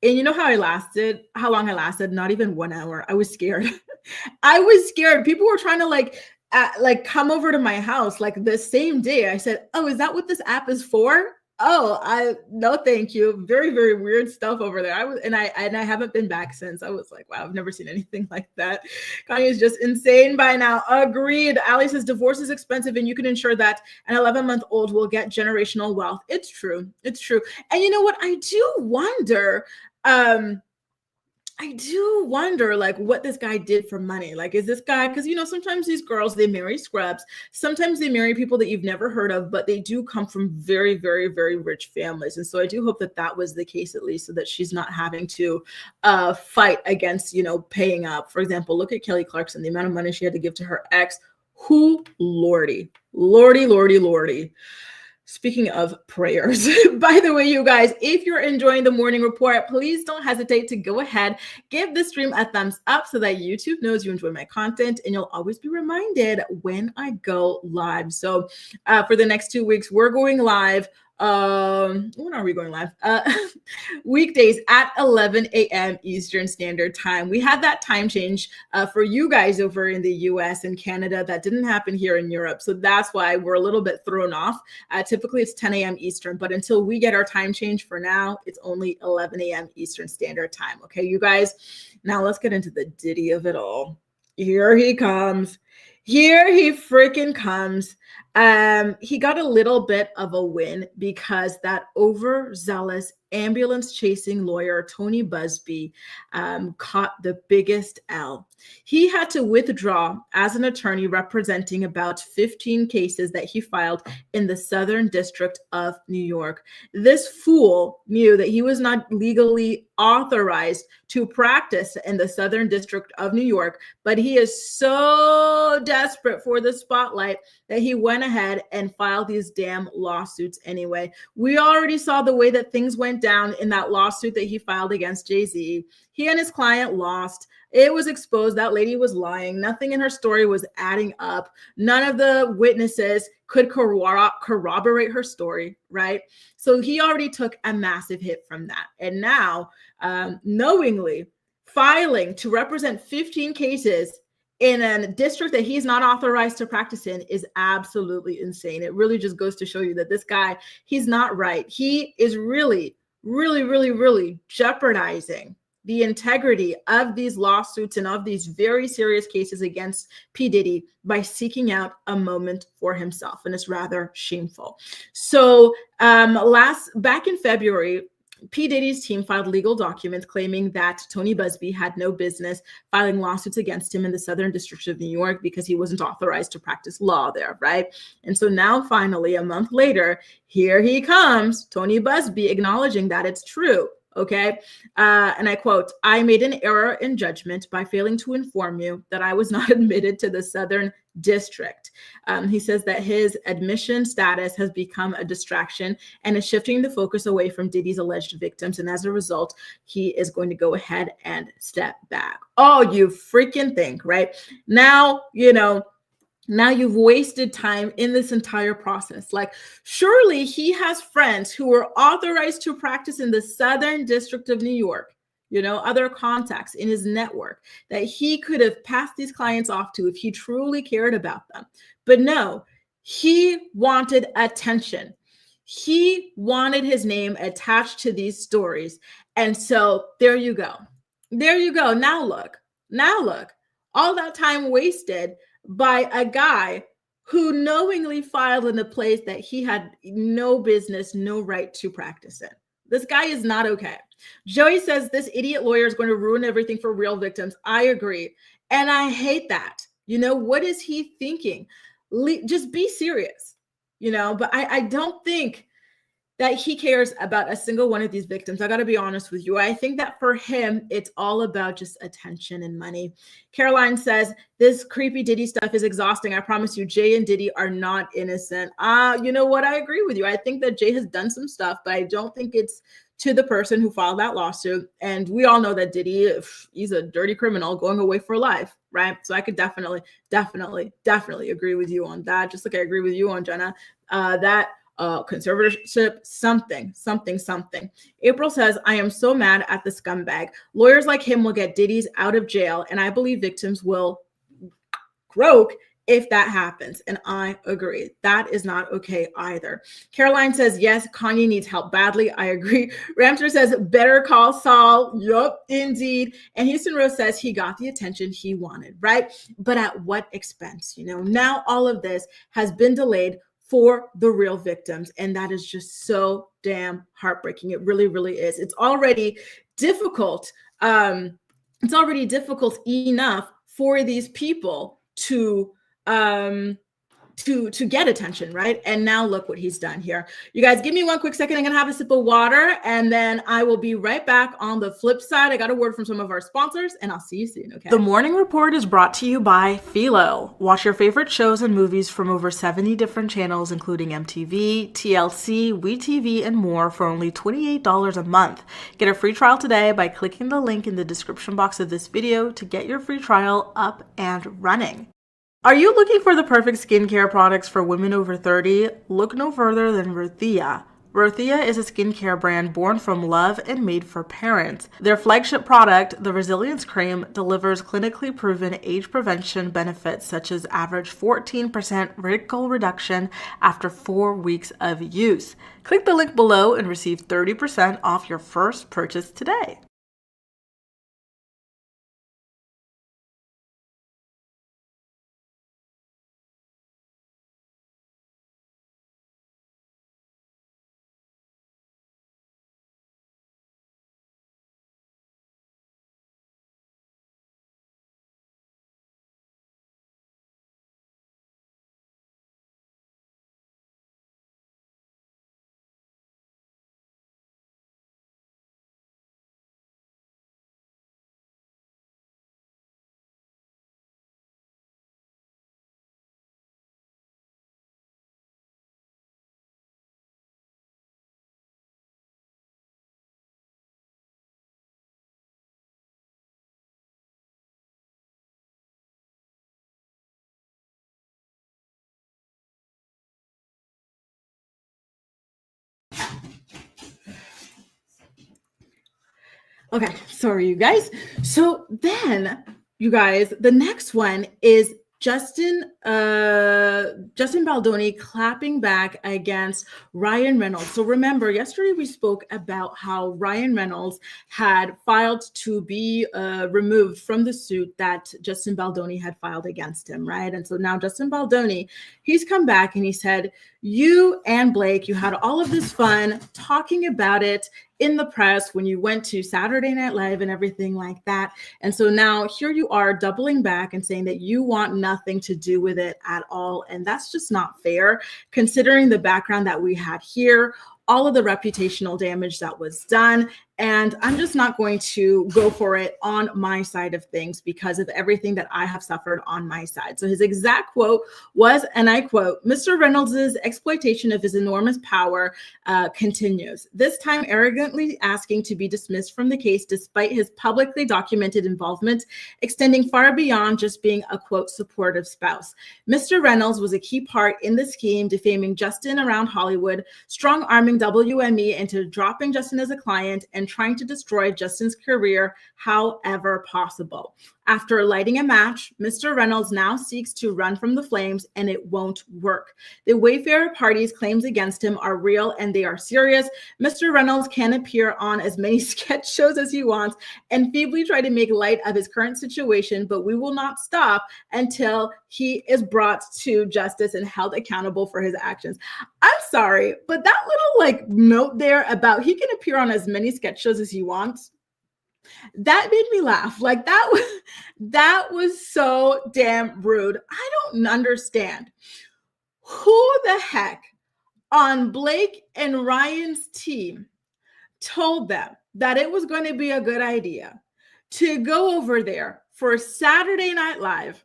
And you know how long I lasted? Not even 1 hour. I was scared. I was scared. People were trying to like come over to my house like the same day. I said, oh, is that what this app is for? Oh, no, thank you. Very weird stuff over there. I haven't been back since. I was like, wow, I've never seen anything like that. Kanye is just insane by now. Agreed. Ali says divorce is expensive and you can ensure that an 11-month-old will get generational wealth. It's true. And you know what? I do wonder like what this guy did for money. Like, is this guy, because, you know, sometimes these girls, they marry scrubs. Sometimes they marry people that you've never heard of, but they do come from very rich families. And so I do hope that was the case, at least, so that she's not having to fight against, you know, paying up. For example, look at Kelly Clarkson, the amount of money she had to give to her ex. Who, Lordy. Speaking of prayers, by the way, you guys, if you're enjoying the morning report, please don't hesitate to go ahead, give the stream a thumbs up so that YouTube knows you enjoy my content, and you'll always be reminded when I go live. So for the next 2 weeks, we're going live When are we going live? Weekdays at 11 a.m. Eastern Standard Time. We had that time change for you guys over in the US and Canada. That didn't happen here in Europe. So that's why we're a little bit thrown off. Typically it's 10 a.m. Eastern, but until we get our time change for now, it's only 11 a.m. Eastern Standard Time. Okay, you guys, now let's get into the Diddy of it all. Here he comes. Here he freaking comes. He got a little bit of a win because that overzealous ambulance chasing lawyer, Tony Busby, caught the biggest L. He had to withdraw as an attorney representing about 15 cases that he filed in the Southern District of New York. This fool knew that he was not legally authorized to practice in the Southern District of New York, but he is so desperate for the spotlight that he went ahead and filed these damn lawsuits anyway. We already saw the way that things went down in that lawsuit that he filed against Jay-Z. He and his client lost. It was exposed that lady was lying. Nothing in her story was adding up. None of the witnesses could corroborate her story, right? So he already took a massive hit from that. And now, knowingly filing to represent 15 cases in a district that he's not authorized to practice in is absolutely insane. It really just goes to show you that this guy, he's not right. He is really jeopardizing the integrity of these lawsuits and of these very serious cases against P. Diddy by seeking out a moment for himself. And it's rather shameful. So back in February, P. Diddy's team filed legal documents claiming that Tony Busby had no business filing lawsuits against him in the Southern District of New York because he wasn't authorized to practice law there, right? And so now finally, a month later, here he comes, Tony Busby acknowledging that it's true. Okay. And I quote, "I made an error in judgment by failing to inform you that I was not admitted to the Southern District." He says that his admission status has become a distraction and is shifting the focus away from Diddy's alleged victims. And as a result, he is going to go ahead and step back. Oh, you freaking think, right? Now, now you've wasted time in this entire process. Like, surely he has friends who are authorized to practice in the Southern District of New York, other contacts in his network that he could have passed these clients off to if he truly cared about them. But no, he wanted attention. He wanted his name attached to these stories. And so there you go. There you go. Now look, all that time wasted by a guy who knowingly filed in a place that he had no business, no right to practice in. This guy is not okay. Joey says this idiot lawyer is going to ruin everything for real victims. I agree. And I hate that. What is he thinking? Just be serious, but I don't think that he cares about a single one of these victims. I got to be honest with you. I think that for him, it's all about just attention and money. Caroline says, this creepy Diddy stuff is exhausting. I promise you, Jay and Diddy are not innocent. You know what? I agree with you. I think that Jay has done some stuff, but I don't think it's to the person who filed that lawsuit. And we all know that Diddy, he's a dirty criminal going away for life, right? So I could definitely agree with you on that. Just like I agree with you on Jenna, that conservatorship, something. April says, I am so mad at the scumbag. Lawyers like him will get Diddy's out of jail, and I believe victims will croak if that happens. And I agree. That is not okay either. Caroline says, yes, Kanye needs help badly. I agree. Ramster says, better call Saul. Yup, indeed. And Houston Rose says he got the attention he wanted, right? But at what expense? Now all of this has been delayed for the real victims. And that is just so damn heartbreaking. It really is. It's already difficult. It's already difficult enough for these people to get attention, right? And now look what he's done here. You guys, give me one quick second. I'm gonna have a sip of water, and then I will be right back on the flip side. I got a word from some of our sponsors, and I'll see you soon, okay? The Morning Report is brought to you by Philo. Watch your favorite shows and movies from over 70 different channels, including MTV, TLC, WeTV, and more for only $28 a month. Get a free trial today by clicking the link in the description box of this video to get your free trial up and running. Are you looking for the perfect skincare products for women over 30? Look no further than RHOA. RHOA is a skincare brand born from love and made for parents. Their flagship product, the Resilience Cream, delivers clinically proven age prevention benefits such as average 14% wrinkle reduction after 4 weeks of use. Click the link below and receive 30% off your first purchase today. Okay, sorry, you guys. So then, you guys, the next one is Justin Baldoni clapping back against Ryan Reynolds. So remember, yesterday we spoke about how Ryan Reynolds had filed to be removed from the suit that Justin Baldoni had filed against him, right? And so now Justin Baldoni, he's come back and he said, you and Blake, you had all of this fun talking about it in the press when you went to Saturday Night Live and everything like that. And so now here you are doubling back and saying that you want nothing to do with it at all. And that's just not fair, considering the background that we had here, all of the reputational damage that was done. And I'm just not going to go for it on my side of things because of everything that I have suffered on my side. So his exact quote was, and I quote, Mr. Reynolds' exploitation of his enormous power continues, this time arrogantly asking to be dismissed from the case despite his publicly documented involvement, extending far beyond just being a, quote, supportive spouse. Mr. Reynolds was a key part in the scheme, defaming Justin around Hollywood, strong-arming WME into dropping Justin as a client, and trying to destroy Justin's career however possible. After lighting a match, Mr. Reynolds now seeks to run from the flames, and it won't work. The Wayfarer party's claims against him are real and they are serious. Mr. Reynolds can appear on as many sketch shows as he wants and feebly try to make light of his current situation, but we will not stop until he is brought to justice and held accountable for his actions. I'm sorry, but that little note there about he can appear on as many sketch shows as he wants, that made me laugh. That was so damn rude. I don't understand who the heck on Blake and Ryan's team told them that it was going to be a good idea to go over there for Saturday Night Live,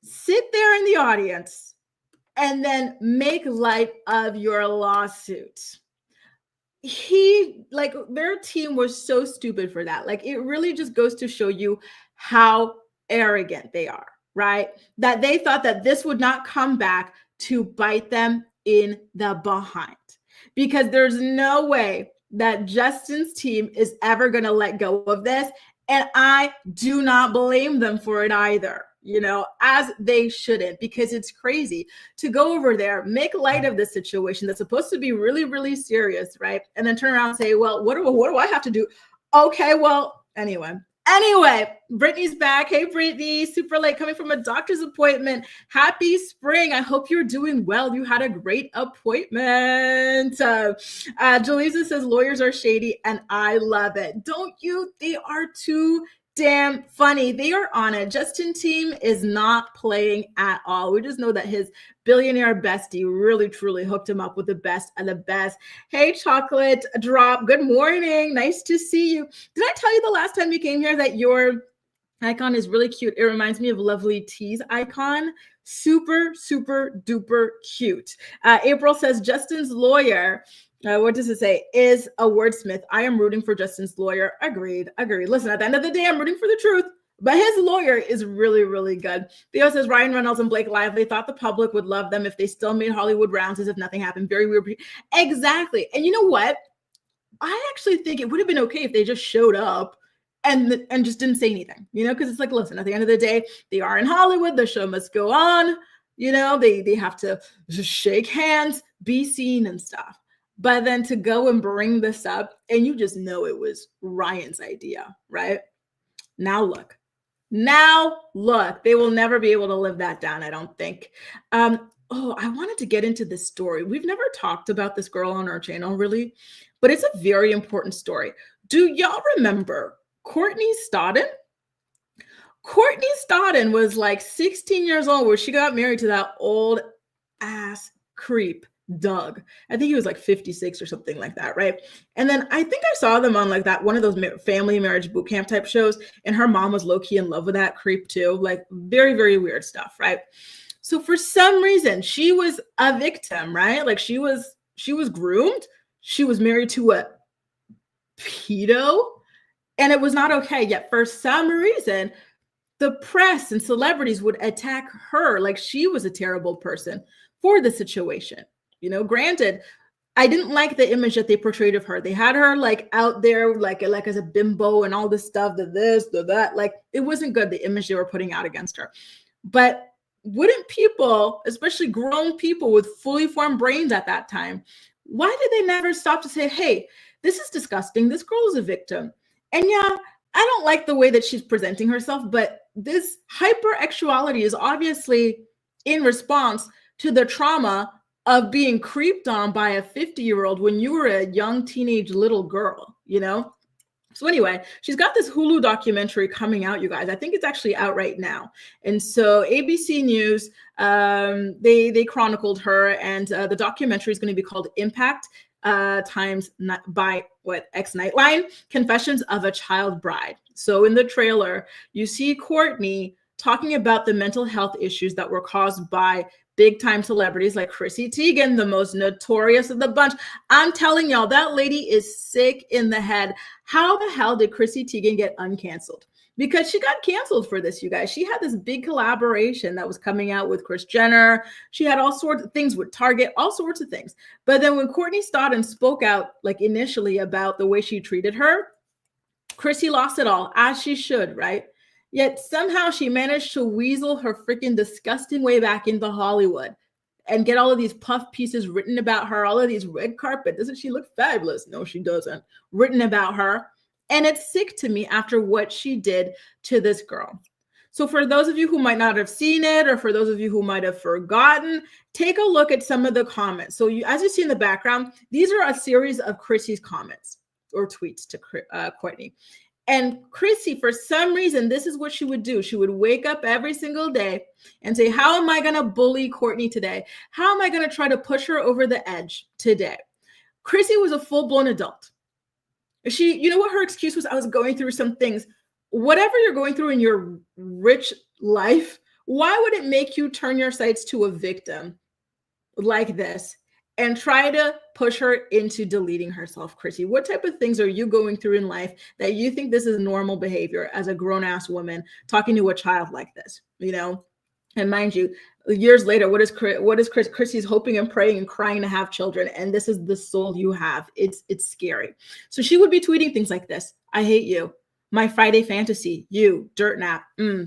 sit there in the audience, and then make light of your lawsuit. Their team was so stupid for that. It really just goes to show you how arrogant they are, right? That they thought that this would not come back to bite them in the behind, because there's no way that Justin's team is ever going to let go of this. And I do not blame them for it either, as they shouldn't, because it's crazy to go over there, make light of this situation that's supposed to be really, really serious, right? And then turn around and say, well, what do I have to do? Okay, well, anyway, Brittany's back. Hey, Brittany, super late coming from a doctor's appointment. Happy spring. I hope you're doing well. You had a great appointment. Jaleesa says lawyers are shady, and I love it. Don't you? They are too damn funny. They are on it. Justin's team is not playing at all. We just know that his billionaire bestie really, truly hooked him up with the best of the best. Hey, Chocolate Drop. Good morning. Nice to see you. Did I tell you the last time you came here that your icon is really cute? It reminds me of Lovely T's icon. Super, super duper cute. April says Justin's lawyer, what does it say? Is a wordsmith. I am rooting for Justin's lawyer. Agreed. Listen, at the end of the day, I'm rooting for the truth. But his lawyer is really, really good. Theo says Ryan Reynolds and Blake Lively thought the public would love them if they still made Hollywood rounds as if nothing happened. Very weird. Exactly. And you know what? I actually think it would have been okay if they just showed up and just didn't say anything, because it's like, listen, at the end of the day, they are in Hollywood. The show must go on. They have to just shake hands, be seen and stuff. But then to go and bring this up, and you just know it was Ryan's idea, right? Now look, they will never be able to live that down, I don't think. I wanted to get into this story. We've never talked about this girl on our channel, really, but it's a very important story. Do y'all remember Courtney Stodden? Courtney Stodden was like 16 years old where she got married to that old ass creep, Doug. I think he was like 56 or something like that, right? And then I think I saw them on like that one of those family marriage boot camp type shows, and her mom was low-key in love with that creep too. Like very, very weird stuff, right? So for some reason, she was a victim, right? Like she was groomed. She was married to a pedo, and it was not okay. Yet for some reason, the press and celebrities would attack her like she was a terrible person for the situation. Granted, I didn't like the image that they portrayed of her. They had her like out there, like as a bimbo and all this stuff, the this, the that. Like it wasn't good, the image they were putting out against her. But wouldn't people, especially grown people with fully formed brains at that time, why did they never stop to say, hey, this is disgusting. This girl is a victim. And yeah, I don't like the way that she's presenting herself, but this hyperactuality is obviously in response to the trauma of being creeped on by a 50-year-old when you were a young teenage little girl, So anyway, she's got this Hulu documentary coming out, you guys. I think it's actually out right now. And so ABC News, they chronicled her, and the documentary is going to be called Impact times by X Nightline, Confessions of a Child Bride. So in the trailer, you see Courtney talking about the mental health issues that were caused by big time celebrities like Chrissy Teigen, the most notorious of the bunch. I'm telling y'all, that lady is sick in the head. How the hell did Chrissy Teigen get uncanceled? Because she got canceled for this, you guys. She had this big collaboration that was coming out with Kris Jenner. She had all sorts of things with Target, all sorts of things. But then when Courtney Stodden spoke out, like initially about the way she treated her, Chrissy lost it all, as she should, right? Yet somehow she managed to weasel her freaking disgusting way back into Hollywood and get all of these puff pieces written about her, all of these red carpet. Doesn't she look fabulous? No, she doesn't. Written about her. And it's sick to me after what she did to this girl. So for those of you who might not have seen it, or for those of you who might have forgotten, take a look at some of the comments. So as you see in the background, these are a series of Chrissy's comments or tweets to Courtney. And Chrissy, for some reason, this is what she would do. She would wake up every single day and say, how am I going to bully Courtney today? How am I going to try to push her over the edge today? Chrissy was a full-blown adult. You know what her excuse was? I was going through some things. Whatever you're going through in your rich life, why would it make you turn your sights to a victim like this and try to push her into deleting herself, Chrissy? What type of things are you going through in life that you think this is normal behavior as a grown-ass woman talking to a child like this, And mind you, years later, what is Chrissy's hoping and praying and crying to have children, and this is the soul you have. It's scary. So she would be tweeting things like this: I hate you, my Friday fantasy, you, dirt nap,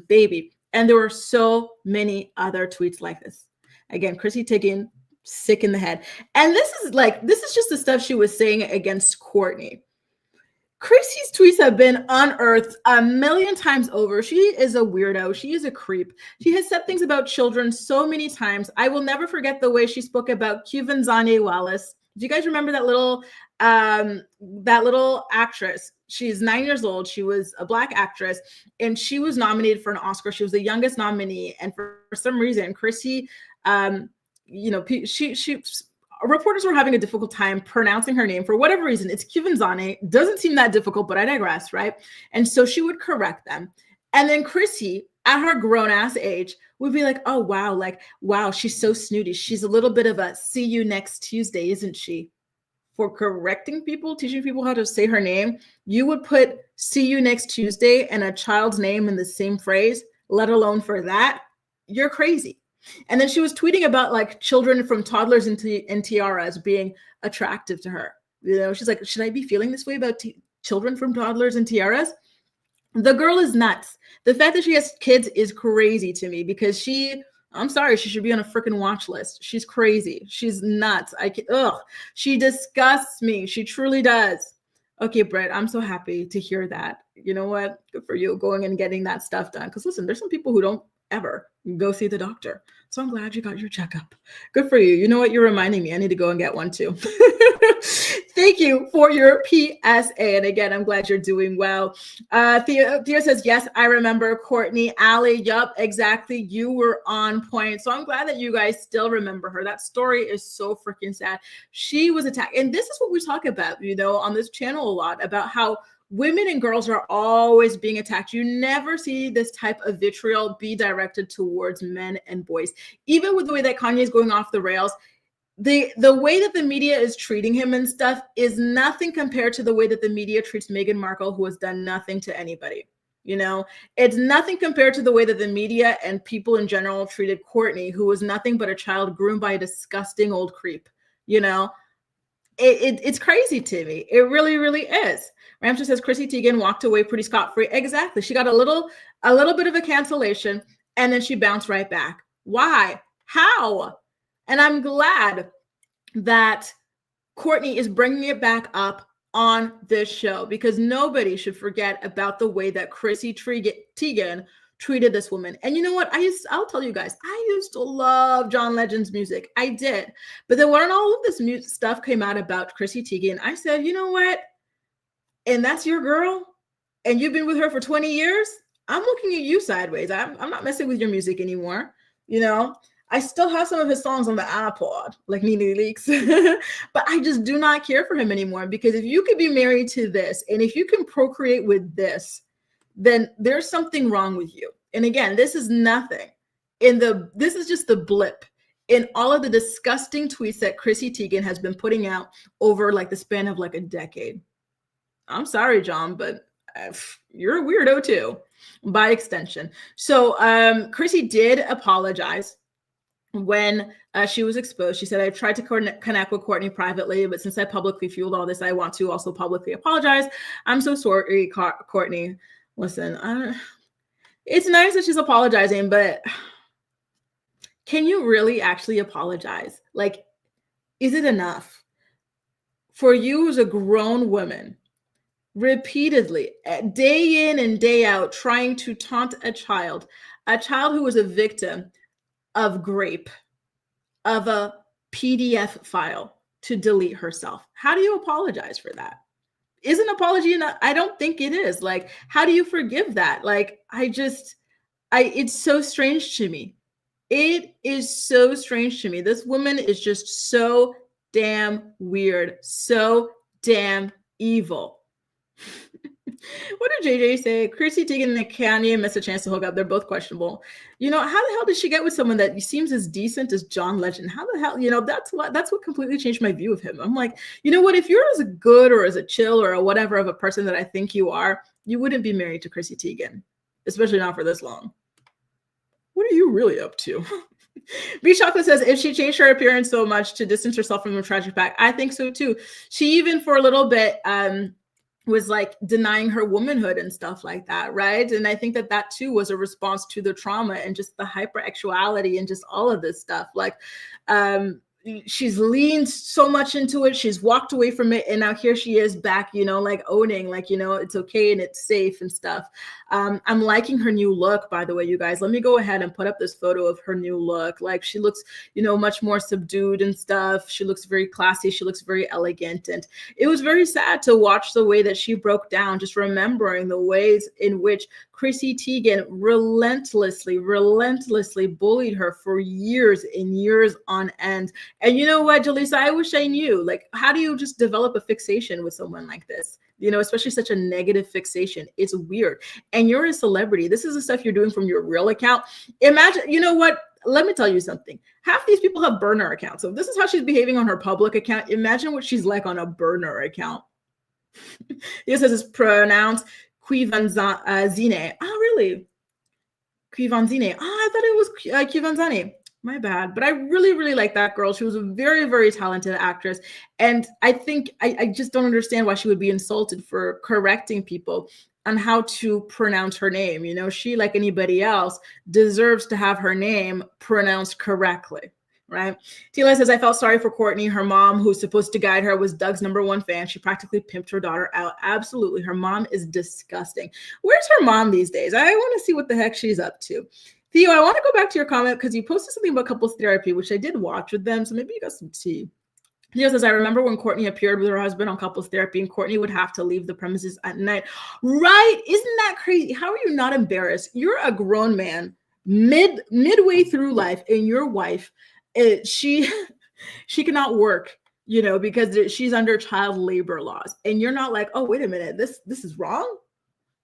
baby. And there were so many other tweets like this. Again, Chrissy Teigen, sick in the head. And this is just the stuff she was saying against Courtney. Chrissy's tweets have been unearthed a million times over. She is a weirdo. She is a creep. She has said things about children so many times. I will never forget the way she spoke about Quvenzhané Wallis. Do you guys remember that little actress? She's 9 years old. She was a Black actress, and she was nominated for an Oscar. She was the youngest nominee, and for some reason, Chrissy, reporters were having a difficult time pronouncing her name for whatever reason. It's Quvenzhané. Doesn't seem that difficult, but I digress, right? And so she would correct them. And then Chrissy, at her grown-ass age, would be like, oh, wow, wow, she's so snooty. She's a little bit of a see you next Tuesday, isn't she? For correcting people, teaching people how to say her name, you would put see you next Tuesday and a child's name in the same phrase, let alone for that, you're crazy. And then she was tweeting about like children from toddlers and tiaras being attractive to her. You know, she's like, should I be feeling this way about children from toddlers and tiaras? The girl is nuts. The fact that she has kids is crazy to me because I'm sorry, she should be on a freaking watch list. She's crazy. She's nuts. She disgusts me. She truly does. Okay, Brett, I'm so happy to hear that. You know what? Good for you going and getting that stuff done. Because listen, there's some people who don't ever go see the doctor. So I'm glad you got your checkup. Good for you. You know what? You're reminding me. I need to go and get one too. Thank you for your PSA. And again, I'm glad you're doing well. Theo says, yes, I remember. Courtney, Allie, yup, exactly. You were on point. So I'm glad that you guys still remember her. That story is so freaking sad. She was attacked. And this is what we talk about, you know, on this channel a lot, about how women and girls are always being attacked. You never see this type of vitriol be directed towards men and boys. Even with the way that Kanye is going off the rails, the way that the media is treating him and stuff is nothing compared to the way that the media treats Meghan Markle, who has done nothing to anybody. You know, it's nothing compared to the way that the media and people in general treated Courtney, who was nothing but a child groomed by a disgusting old creep. You know, it's crazy to me. It really, really is. Ramsey says Chrissy Teigen walked away pretty scot-free. Exactly. She got a little bit of a cancellation and then she bounced right back. Why? How? And I'm glad that Courtney is bringing it back up on this show because nobody should forget about the way that Chrissy Teigen treated this woman. And you know what? I'll tell you guys, I used to love John Legend's music. I did. But then when all of this stuff came out about Chrissy Teigen, I said, you know what? And that's your girl, and you've been with her for 20 years, I'm looking at you sideways. I'm not messing with your music anymore. You know, I still have some of his songs on the iPod, like Nene Leaks, but I just do not care for him anymore because if you could be married to this, and if you can procreate with this, then there's something wrong with you. And again, this is nothing. This is just the blip in all of the disgusting tweets that Chrissy Teigen has been putting out over like the span of like a decade. I'm sorry, John, but you're a weirdo too, by extension. So Chrissy did apologize when she was exposed. She said, I tried to connect with Courtney privately, but since I publicly fueled all this, I want to also publicly apologize. I'm so sorry, Courtney. Listen, it's nice that she's apologizing, but can you really actually apologize? Like, is it enough for you as a grown woman repeatedly, day in and day out, trying to taunt a child who was a victim of grape, of a PDF file, to delete herself? How do you apologize for that? Is an apology enough? I don't think it is. Like, how do you forgive that? Like, it's so strange to me. It is so strange to me. This woman is just so damn weird, so damn evil. What did JJ say? Chrissy Teigen and Kanye missed a chance to hook up. They're both questionable. You know, how the hell did she get with someone that seems as decent as John Legend? How the hell, you know, that's what completely changed my view of him. I'm like, you know what? If you're as a good or as a chill or a whatever of a person that I think you are, you wouldn't be married to Chrissy Teigen, especially not for this long. What are you really up to? B Chocolate says, if she changed her appearance so much to distance herself from the tragic back, I think so too. She even for a little bit, was like denying her womanhood and stuff like that, right? And I think that too was a response to the trauma and just the hyperactuality and just all of this stuff. Like, she's leaned so much into it, she's walked away from it, and now here she is back, you know, like owning, like, you know, it's okay and it's safe and stuff. I'm liking her new look, by the way, you guys. Let me go ahead and put up this photo of her new look. Like, she looks, you know, much more subdued and stuff. She looks very classy, she looks very elegant, and it was very sad to watch the way that she broke down, just remembering the ways in which Chrissy Teigen relentlessly bullied her for years and years on end. And you know what, Jaleesa, I wish I knew, like, how do you just develop a fixation with someone like this? You know, especially such a negative fixation. It's weird. And you're a celebrity. This is the stuff you're doing from your real account. Imagine, you know what? Let me tell you something. Half these people have burner accounts. So if this is how she's behaving on her public account, imagine what she's like on a burner account. He says it's pronounced Quivanzine. Oh, really? Quivanzine. Oh, I thought it was Quivanzane. My bad. But I really, really like that girl. She was a very, very talented actress. And I think I just don't understand why she would be insulted for correcting people on how to pronounce her name. You know, she, like anybody else, deserves to have her name pronounced correctly. Right? Tila says, I felt sorry for Courtney. Her mom, who's supposed to guide her, was Doug's #1 fan. She practically pimped her daughter out. Absolutely. Her mom is disgusting. Where's her mom these days? I want to see what the heck she's up to. Theo, I want to go back to your comment because you posted something about couples therapy, which I did watch with them. So maybe you got some tea. Theo says, I remember when Courtney appeared with her husband on couples therapy and Courtney would have to leave the premises at night. Right? Isn't that crazy? How are you not embarrassed? You're a grown man midway through life and your wife, she cannot work, you know, because she's under child labor laws. And you're not like, oh, wait a minute, this is wrong.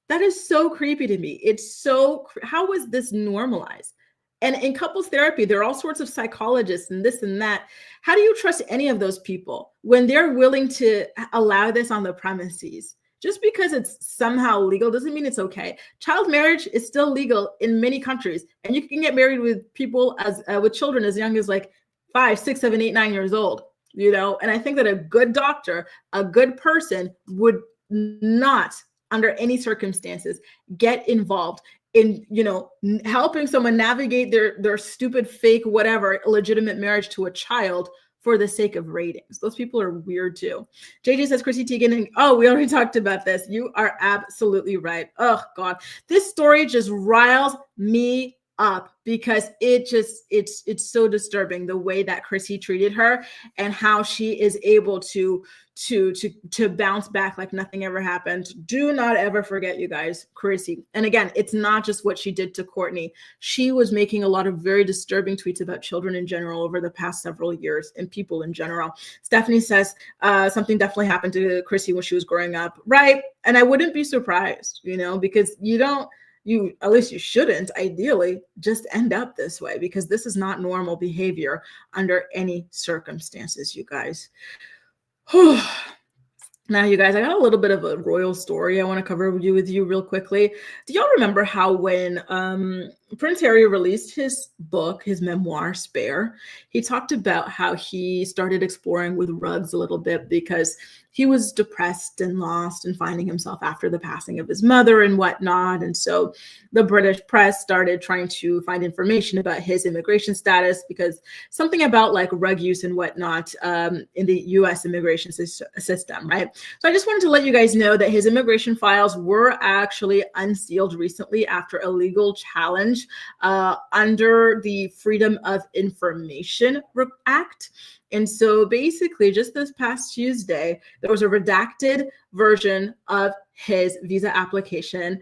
That is so creepy to me. It's so, how is this normalized? And in couples therapy, there are all sorts of psychologists and this and that. How do you trust any of those people when they're willing to allow this on the premises? Just because it's somehow legal doesn't mean it's okay. Child marriage is still legal in many countries, and you can get married with people as with children as young as like 5, 6, 7, 8, 9 years old. You know, and I think that a good doctor, a good person, would not, under any circumstances, get involved in, you know, helping someone navigate their stupid, fake, whatever, illegitimate marriage to a child for the sake of ratings. Those people are weird too. JJ says, Chrissy Teigen, and oh, we already talked about this. You are absolutely right. Oh God, this story just riles me up because it's so disturbing the way that Chrissy treated her and how she is able to bounce back like nothing ever happened. Do not ever forget, you guys, Chrissy. And again, it's not just what she did to Courtney. She was making a lot of very disturbing tweets about children in general over the past several years and people in general. Stephanie says something definitely happened to Chrissy when she was growing up, right? And I wouldn't be surprised, you know, because at least you shouldn't ideally just end up this way, because this is not normal behavior under any circumstances, you guys. Now, you guys, I got a little bit of a royal story I want to cover with you real quickly. Do y'all remember how when Prince Harry released his book, his memoir, Spare, he talked about how he started exploring with rugs a little bit because he was depressed and lost and finding himself after the passing of his mother and whatnot. And so the British press started trying to find information about his immigration status, because something about like rug use and whatnot in the US immigration system, right? So I just wanted to let you guys know that his immigration files were actually unsealed recently after a legal challenge under the Freedom of Information Act. And so basically just this past Tuesday, there was a redacted version of his visa application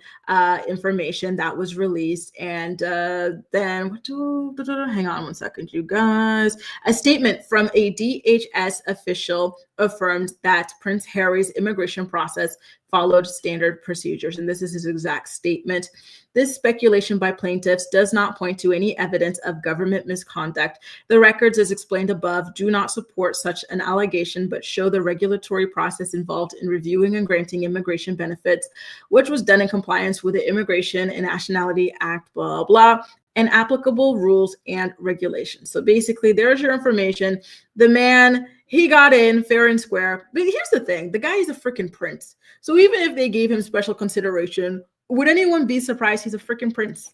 information that was released. And then, hang on one second, you guys. A statement from a DHS official affirmed that Prince Harry's immigration process followed standard procedures. And this is his exact statement. This speculation by plaintiffs does not point to any evidence of government misconduct. The records, as explained above, do not support such an allegation, but show the regulatory process involved in reviewing and granting immigration benefits, which was done in compliance with the Immigration and Nationality Act, blah, blah, and applicable rules and regulations. So basically, there's your information. The man, he got in fair and square. But here's the thing. The guy is a freaking prince. So even if they gave him special consideration, would anyone be surprised? He's a freaking prince.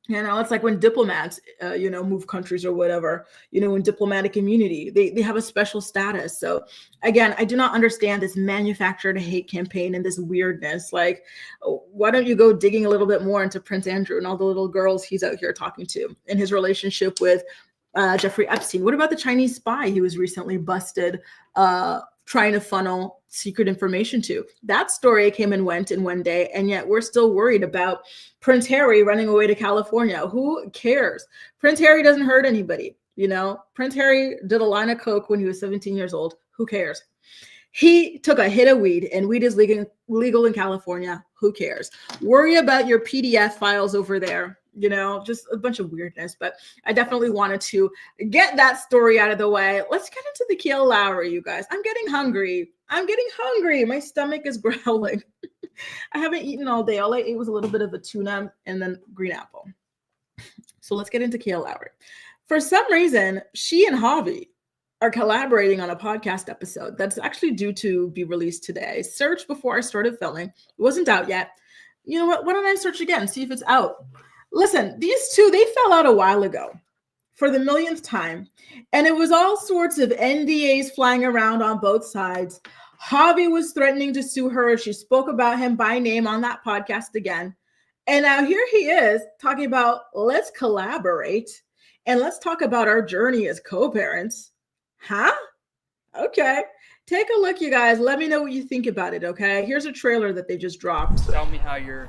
You know, it's like when diplomats, move countries or whatever, in diplomatic immunity, they have a special status. So again, I do not understand this manufactured hate campaign and this weirdness. Like, why don't you go digging a little bit more into Prince Andrew and all the little girls he's out here talking to and his relationship with Jeffrey Epstein? What about the Chinese spy he was recently busted trying to funnel secret information to? That story came and went in one day, and yet we're still worried about Prince Harry running away to California. Who cares? Prince Harry doesn't hurt anybody, Prince Harry did a line of coke when he was 17 years old. Who cares? He took a hit of weed, and weed is legal in California. Who cares? Worry about your PDF files over there. Just a bunch of weirdness. But I definitely wanted to get that story out of the way. Let's get into the Kailyn Lowry, you guys. I'm getting hungry. My stomach is growling. I haven't eaten all day. All I ate was a little bit of a tuna and then green apple. So let's get into Kailyn Lowry. For some reason, she and Javi are collaborating on a podcast episode that's actually due to be released today. I searched before I started filming. It wasn't out yet. You know what? Why don't I search again, see if it's out? Listen, these two, they fell out a while ago for the millionth time. And it was all sorts of NDAs flying around on both sides. Javi was threatening to sue her. She spoke about him by name on that podcast again. And now here he is talking about, let's collaborate and let's talk about our journey as co-parents. Huh? Okay. Take a look, you guys. Let me know what you think about it, okay? Here's a trailer that they just dropped. Tell me how you're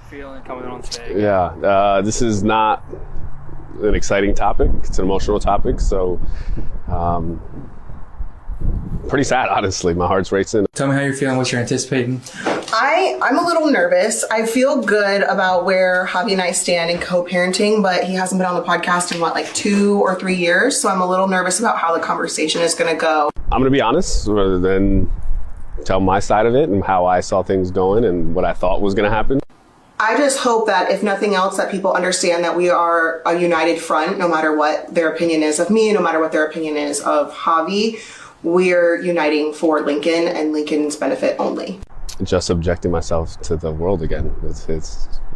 feeling coming on stage. Yeah, this is not an exciting topic. It's an emotional topic, so pretty sad, honestly. My heart's racing. Tell me how you're feeling, what you're anticipating. I'm a little nervous. I feel good about where Javi and I stand in co-parenting, but he hasn't been on the podcast in like 2 or 3 years, so I'm a little nervous about how the conversation is going to go. I'm going to be honest rather than tell my side of it and how I saw things going and what I thought was going to happen. I just hope that if nothing else, that people understand that we are a united front, no matter what their opinion is of me, no matter what their opinion is of Javi. We're uniting for Lincoln and Lincoln's benefit only. Just subjecting myself to the world again. It's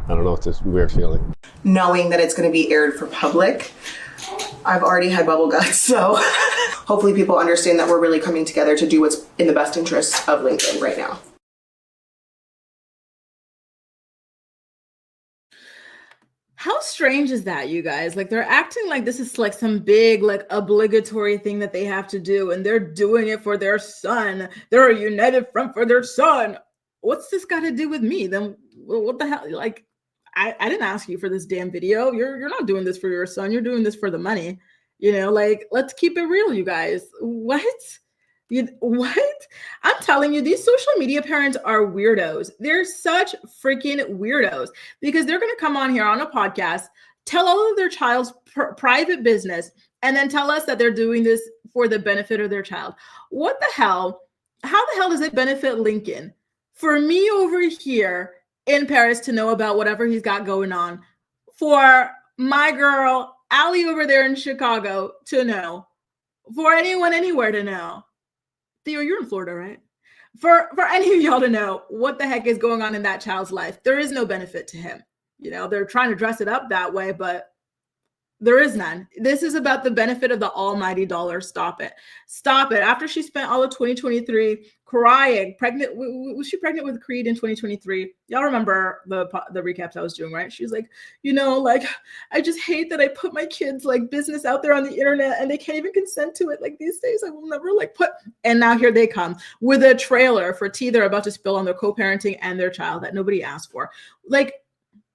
I don't know, it's a weird feeling. Knowing that it's going to be aired for public, I've already had bubble guts, so hopefully people understand that we're really coming together to do what's in the best interest of Lincoln right now. How strange is that, you guys? Like, they're acting like this is like some big, like, obligatory thing that they have to do, and they're doing it for their son. They're a united front for their son. What's this got to do with me? Then what the hell? Like, I didn't ask you for this damn video. You're not doing this for your son. You're doing this for the money. You know, like, let's keep it real, you guys. What? What? I'm telling you, these social media parents are weirdos. They're such freaking weirdos because they're going to come on here on a podcast, tell all of their child's private business, and then tell us that they're doing this for the benefit of their child. What the hell? How the hell does it benefit Lincoln for me over here in Paris to know about whatever he's got going on, for my girl Allie over there in Chicago to know, for anyone anywhere to know? Theo, you're in Florida, right? For any of y'all to know what the heck is going on in that child's life. There is no benefit to him. You know, they're trying to dress it up that way, but there is none. This is about the benefit of the almighty dollar. Stop it. Stop it. After she spent all of 2023 crying, pregnant, was she pregnant with Creed in 2023? Y'all remember the recaps I was doing, right? She was like, you know, like, I just hate that I put my kids' like business out there on the internet and they can't even consent to it. Like, these days I will never like put, and now here they come with a trailer for tea they're about to spill on their co-parenting and their child that nobody asked for. Like,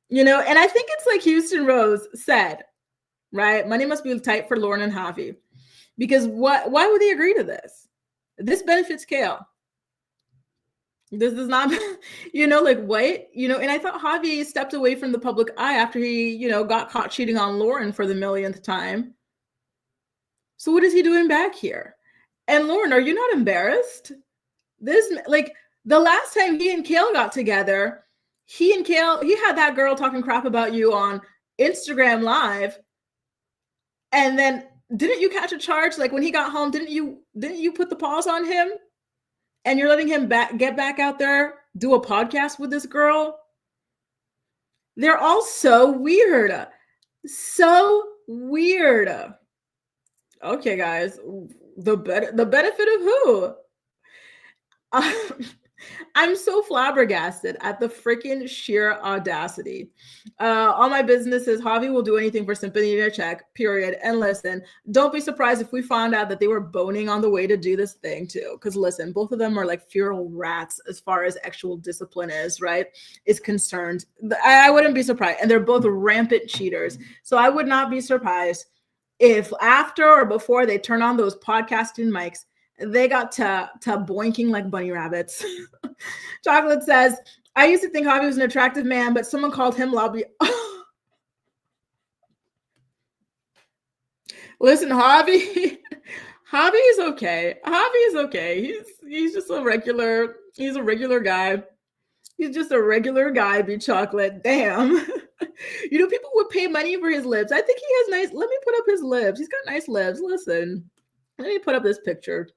you know, and I think it's like Houston Rose said, right? Money must be tight for Lauren and Javi, because why would they agree to this? This benefits Kail. This is not, you know, like, what, you know, and I thought Javi stepped away from the public eye after he, you know, got caught cheating on Lauren for the millionth time. So what is he doing back here? And Lauren, are you not embarrassed? This, like, the last time he and Kail got together, he had that girl talking crap about you on Instagram Live. And then didn't you catch a charge? Like, when he got home, didn't you put the pause on him? And you're letting him get back out there, do a podcast with this girl? They're all so weird. So weird. Okay, guys. The benefit of who? I'm so flabbergasted at the freaking sheer audacity. All my businesses, Javi will do anything for sympathy to check, period. And listen, don't be surprised if we found out that they were boning on the way to do this thing too. Because listen, both of them are like feral rats as far as actual discipline is concerned. I wouldn't be surprised. And they're both rampant cheaters. So I would not be surprised if after or before they turn on those podcasting mics, they got to boinking like bunny rabbits. Chocolate says, I used to think Javi was an attractive man, but someone called him lobby. Listen, Javi is okay. Javi is okay. He's just a regular guy. He's just a regular guy, be chocolate. Damn. You know, people would pay money for his lips. I think he has nice, let me put up his lips. He's got nice lips. Listen, let me put up this picture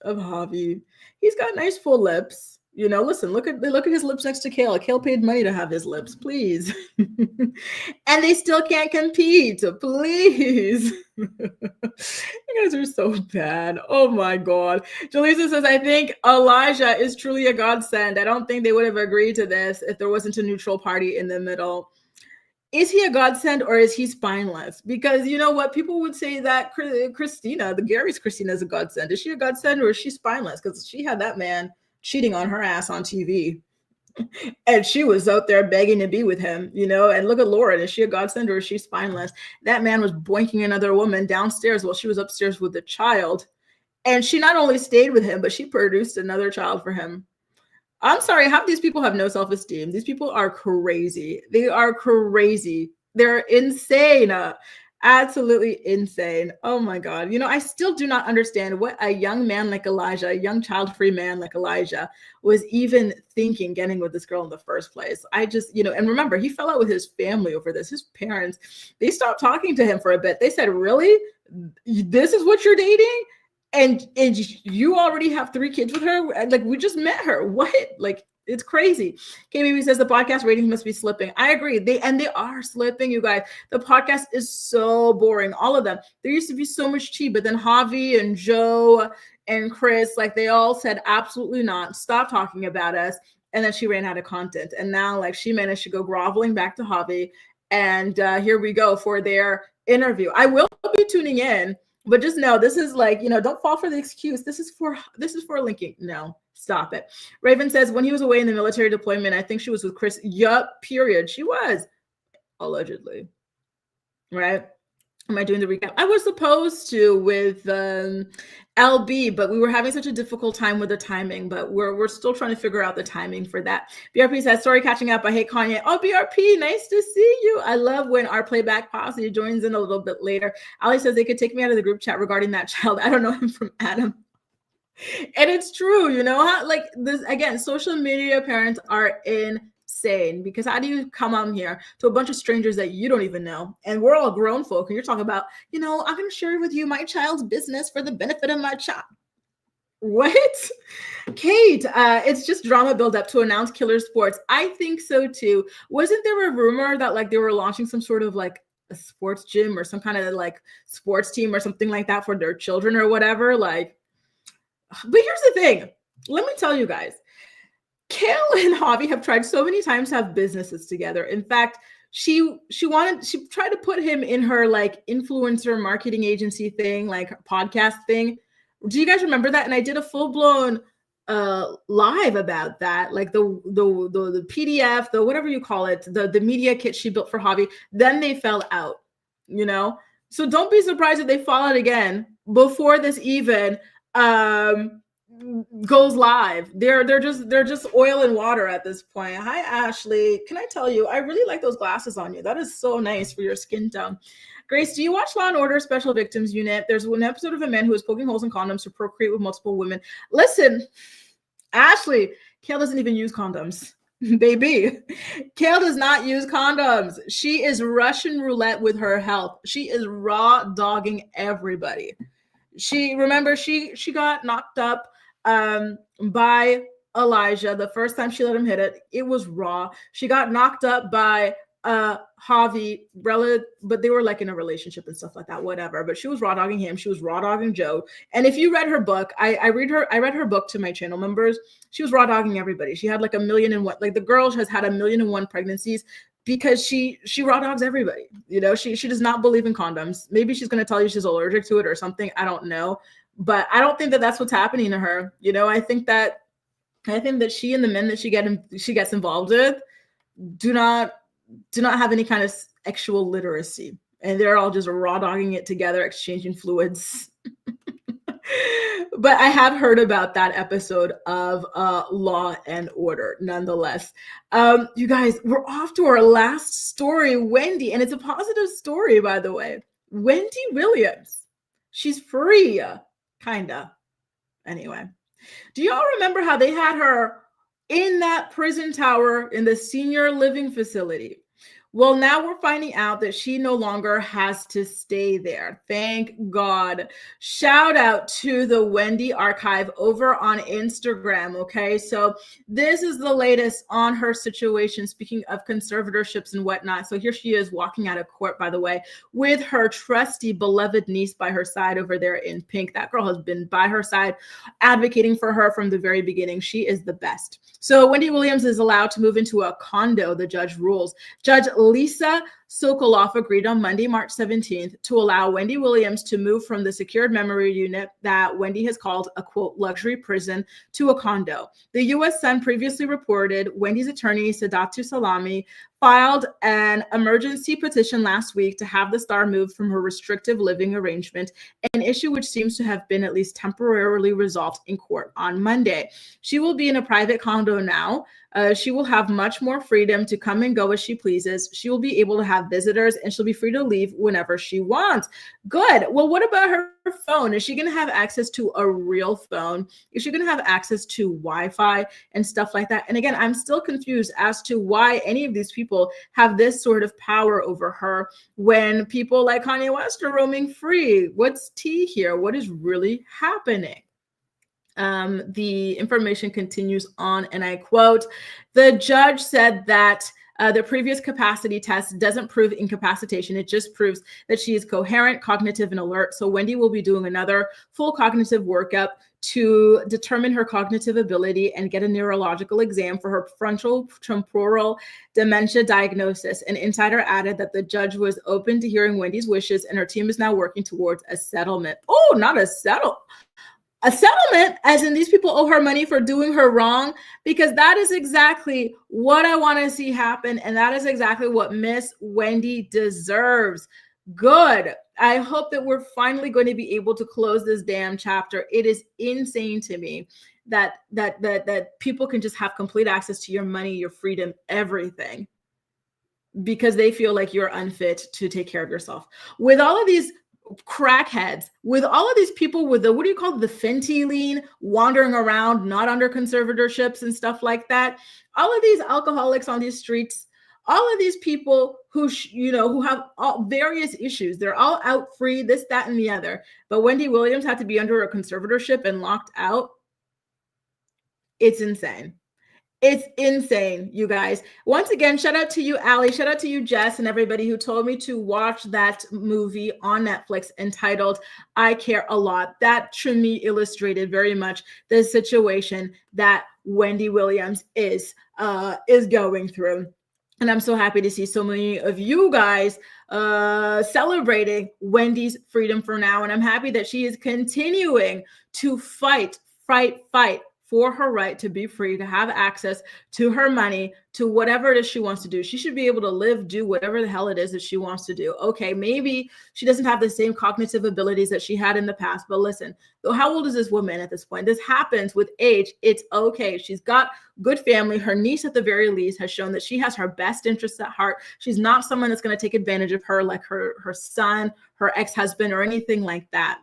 of Javi. He's got nice full lips. You know, listen, look at his lips next to Kail. Kail paid money to have his lips, please. And they still can't compete, please. You guys are so bad. Oh my God. Jaleesa says, I think Elijah is truly a godsend. I don't think they would have agreed to this if there wasn't a neutral party in the middle. Is he a godsend or is he spineless? Because you know what? People would say that Christina, the Gary's Christina, is a godsend. Is she a godsend or is she spineless? Because she had that man cheating on her ass on TV. And she was out there begging to be with him, you know, and look at Lauren. Is she a godsend or is she spineless? That man was boinking another woman downstairs while she was upstairs with the child. And she not only stayed with him, but she produced another child for him. I'm sorry, half these people have no self-esteem. These people are crazy. They are crazy. They're insane. Absolutely insane. Oh my God. You know, I still do not understand what a young man like Elijah, a young child-free man like Elijah was even thinking getting with this girl in the first place. I just, you know, and remember, he fell out with his family over this. His parents, they stopped talking to him for a bit. They said, really? This is what you're dating? And you already have 3 kids with her? Like, we just met her. What? Like, it's crazy. KBB says the podcast ratings must be slipping. I agree. They are slipping, you guys. The podcast is so boring. All of them. There used to be so much tea, but then Javi and Joe and Chris, like, they all said absolutely not. Stop talking about us. And then she ran out of content. And now, like, she managed to go groveling back to Javi. And here we go for their interview. I will be tuning in, but just know this is like, you know, don't fall for the excuse. This is for linking. No. Stop it. Raven says, when he was away in the military deployment, I think she was with Chris. Yup, period. She was, allegedly. Right? Am I doing the recap? I was supposed to with LB, but we were having such a difficult time with the timing, but we're still trying to figure out the timing for that. BRP says, sorry, catching up. I hate Kanye. Oh, BRP, nice to see you. I love when our playback posse joins in a little bit later. Ali says they could take me out of the group chat regarding that child. I don't know him from Adam. And it's true, you know, how, like, this again, social media parents are insane, because how do you come on here to a bunch of strangers that you don't even know? And we're all grown folk, and you're talking about, you know, I'm going to share with you my child's business for the benefit of my child. What? Kate, it's just drama build up to announce Killer Sports. I think so too. Wasn't there a rumor that like they were launching some sort of like a sports gym or some kind of like sports team or something like that for their children or whatever? Like, but here's the thing. Let me tell you guys, Kail and Javi have tried so many times to have businesses together. In fact, she tried to put him in her like influencer marketing agency thing, like podcast thing. Do you guys remember that? And I did a full-blown live about that, like the PDF, the whatever you call it, the media kit she built for Javi. Then they fell out, you know? So don't be surprised if they fall out again before this even goes live. They're just oil and water at this point. Hi, Ashley. Can I tell you, I really like those glasses on you. That is so nice for your skin tone. Grace, do you watch Law & Order Special Victims Unit? There's one episode of a man who is poking holes in condoms to procreate with multiple women. Listen, Ashley, Kail doesn't even use condoms. Baby, Kail does not use condoms. She is Russian roulette with her health. She is raw dogging everybody. She got knocked up by Elijah the first time she let him hit it. It was raw. She got knocked up by Javi, but they were like in a relationship and stuff like that, whatever. But she was raw dogging him. She was raw dogging Joe. And if you read her book, I read her book to my channel members. She was raw dogging everybody. She had like 1,000,001, like the girl has had 1,000,001 pregnancies because she raw dogs everybody. You know, she does not believe in condoms. Maybe she's going to tell you she's allergic to it or something. I don't know. But I don't think that that's what's happening to her. You know, I think that she and the men that she gets involved with do not have any kind of sexual literacy, and they're all just raw dogging it together, exchanging fluids. But I have heard about that episode of Law and Order nonetheless. You guys, we're off to our last story, Wendy, and it's a positive story, by the way. Wendy Williams, she's free, kinda. Anyway, do y'all remember how they had her in that prison tower in the senior living facility. Well, now we're finding out that she no longer has to stay there. Thank God. Shout out to the Wendy Archive over on Instagram. Okay, so this is the latest on her situation. Speaking of conservatorships and whatnot. So here she is walking out of court, by the way, with her trusty, beloved niece by her side over there in pink. That girl has been by her side, advocating for her from the very beginning. She is the best. So Wendy Williams is allowed to move into a condo, the judge rules. Judge Lisa Sokoloff agreed on Monday, March 17th, to allow Wendy Williams to move from the secured memory unit that Wendy has called a, quote, luxury prison to a condo. The U.S. Sun previously reported Wendy's attorney, Sadatu Salami, filed an emergency petition last week to have the star moved from her restrictive living arrangement, an issue which seems to have been at least temporarily resolved in court on Monday. She will be in a private condo now. She will have much more freedom to come and go as she pleases. She will be able to have visitors and she'll be free to leave whenever she wants. Good. Well, what about her phone? Is she going to have access to a real phone? Is she going to have access to Wi-Fi and stuff like that? And again, I'm still confused as to why any of these people have this sort of power over her when people like Kanye West are roaming free. What's tea here? What is really happening? The information continues on, and I quote, the judge said that the previous capacity test doesn't prove incapacitation. It just proves that she is coherent, cognitive, and alert. So Wendy will be doing another full cognitive workup to determine her cognitive ability and get a neurological exam for her frontal temporal dementia diagnosis. An insider added that the judge was open to hearing Wendy's wishes, and her team is now working towards a settlement. Oh, not a settlement, as in these people owe her money for doing her wrong, because that is exactly what I want to see happen. And that is exactly what Miss Wendy deserves. Good. I hope that we're finally going to be able to close this damn chapter. It is insane to me that people can just have complete access to your money, your freedom, everything, because they feel like you're unfit to take care of yourself. With all of these crackheads, with all of these people with the, what do you call it, the Fenty lean, wandering around, not under conservatorships and stuff like that. All of these alcoholics on these streets, all of these people who, who have all various issues, they're all out free, this, that, and the other. But Wendy Williams had to be under a conservatorship and locked out. It's insane. It's insane, you guys. Once again, shout out to you, Allie. Shout out to you, Jess, and everybody who told me to watch that movie on Netflix entitled I Care a Lot. That, to me, illustrated very much the situation that Wendy Williams is going through. And I'm so happy to see so many of you guys celebrating Wendy's freedom for now. And I'm happy that she is continuing to fight for her right to be free, to have access to her money, to whatever it is she wants to do. She should be able to do whatever the hell it is that she wants to do. Okay, maybe she doesn't have the same cognitive abilities that she had in the past, but listen, how old is this woman at this point? This happens with age. It's okay. She's got good family. Her niece, at the very least, has shown that she has her best interests at heart. She's not someone that's going to take advantage of her like her son, her ex-husband, or anything like that.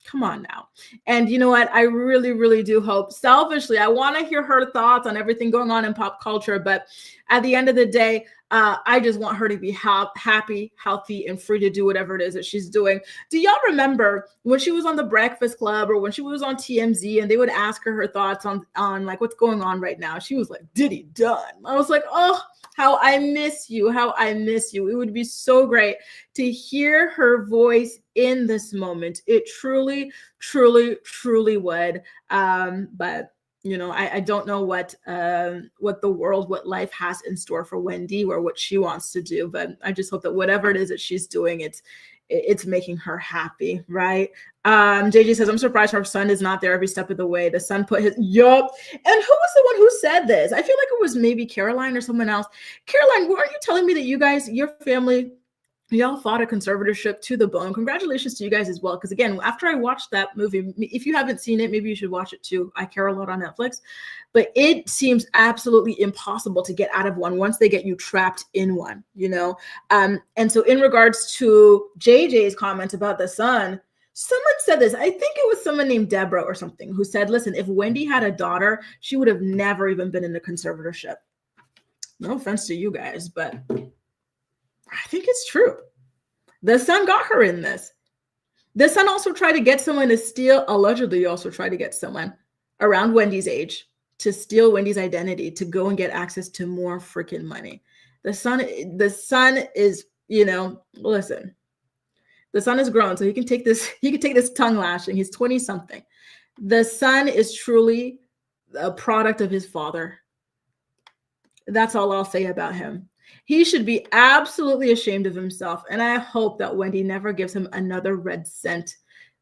Come on now. And you know what? I really, really do hope, selfishly, I want to hear her thoughts on everything going on in pop culture. But at the end of the day, I just want her to be happy, healthy, and free to do whatever it is that she's doing. Do y'all remember when she was on The Breakfast Club or when she was on TMZ and they would ask her thoughts on like what's going on right now? She was like, Diddy done. I was like, oh, how I miss you, how I miss you. It would be so great to hear her voice in this moment. It truly, truly, truly would. But I don't know what what life has in store for Wendy or what she wants to do, but I just hope that whatever it is that she's doing, it's making her happy, right? JJ says, I'm surprised her son is not there every step of the way. The son put his, yup. And who was the one who said this? I feel like it was maybe Caroline or someone else. Caroline, weren't you telling me that you guys, your family, y'all fought a conservatorship to the bone? Congratulations to you guys as well. Because again, after I watched that movie, if you haven't seen it, maybe you should watch it too. I Care a Lot on Netflix. But it seems absolutely impossible to get out of one once they get you trapped in one, And so in regards to JJ's comment about the son, Someone said this. I think it was someone named Deborah or something who said, listen, if Wendy had a daughter, she would have never even been in the conservatorship. No offense to you guys, but I think it's true. The son got her in this. The son also tried to get someone to steal, allegedly also tried to get someone around Wendy's age to steal Wendy's identity, to go and get access to more freaking money. The son is, listen, the son is grown, so he can take this tongue lashing. He's 20 something. The son is truly a product of his father. That's all I'll say about him. He should be absolutely ashamed of himself. And I hope that Wendy never gives him another red cent.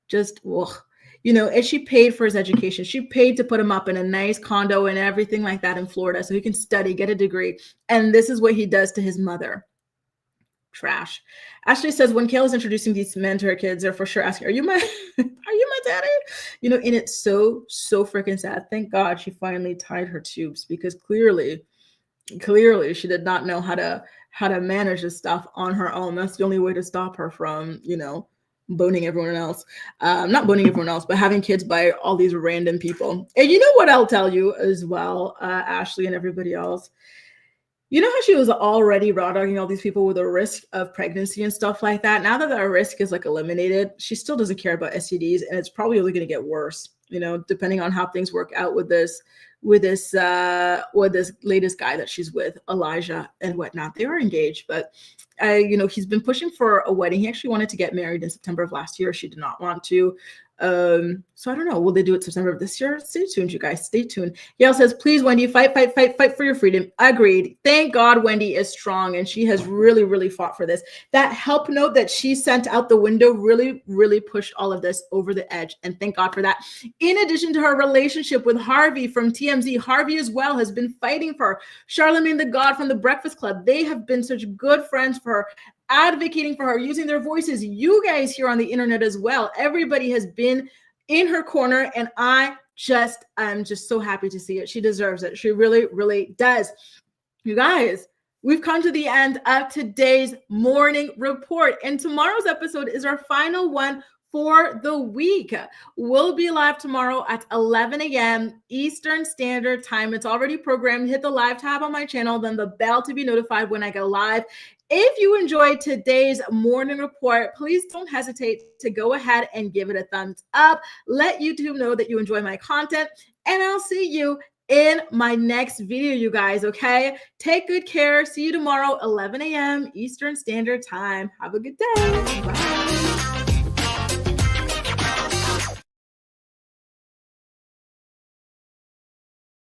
Just, and she paid for his education. She paid to put him up in a nice condo and everything like that in Florida so he can study, get a degree. And this is what he does to his mother. Trash. Ashley says, when Kail is introducing these men to her kids, they're for sure asking, are you my daddy? And it's so freaking sad. Thank God she finally tied her tubes, because clearly she did not know how to manage this stuff on her own. That's the only way to stop her from, boning everyone else. Not boning everyone else, but having kids by all these random people. And you know what I'll tell you as well, Ashley and everybody else. You know how she was already raw dogging all these people with a risk of pregnancy and stuff like that? Now that that risk is eliminated, she still doesn't care about STDs, and it's probably only going to get worse, depending on how things work out with this latest guy that she's with, Elijah and whatnot. They are engaged, but he's been pushing for a wedding. He actually wanted to get married in September of last year. She did not want to. So I don't know. Will they do it September of this year? Stay tuned, you guys. Stay tuned. Yael says, please, Wendy, fight for your freedom. Agreed. Thank God Wendy is strong, and she has really, really fought for this. That help note that she sent out the window really, really pushed all of this over the edge, and thank God for that. In addition to her relationship with Javi from TMZ, Javi as well has been fighting for her. Charlamagne the God from the Breakfast Club. They have been such good friends for her, advocating for her, using their voices. You guys here on the internet as well. Everybody has been in her corner, and I'm just so happy to see it. She deserves it. She really, really does. You guys, we've come to the end of today's morning report, and tomorrow's episode is our final one for the week. We'll be live tomorrow at 11 a.m. Eastern Standard Time. It's already programmed. Hit the live tab on my channel, then the bell to be notified when I go live. If you enjoyed today's morning report, please don't hesitate to go ahead and give it a thumbs up. Let YouTube know that you enjoy my content, and I'll see you in my next video, you guys, okay? Take good care. See you tomorrow, 11 a.m. Eastern Standard Time. Have a good day. Bye.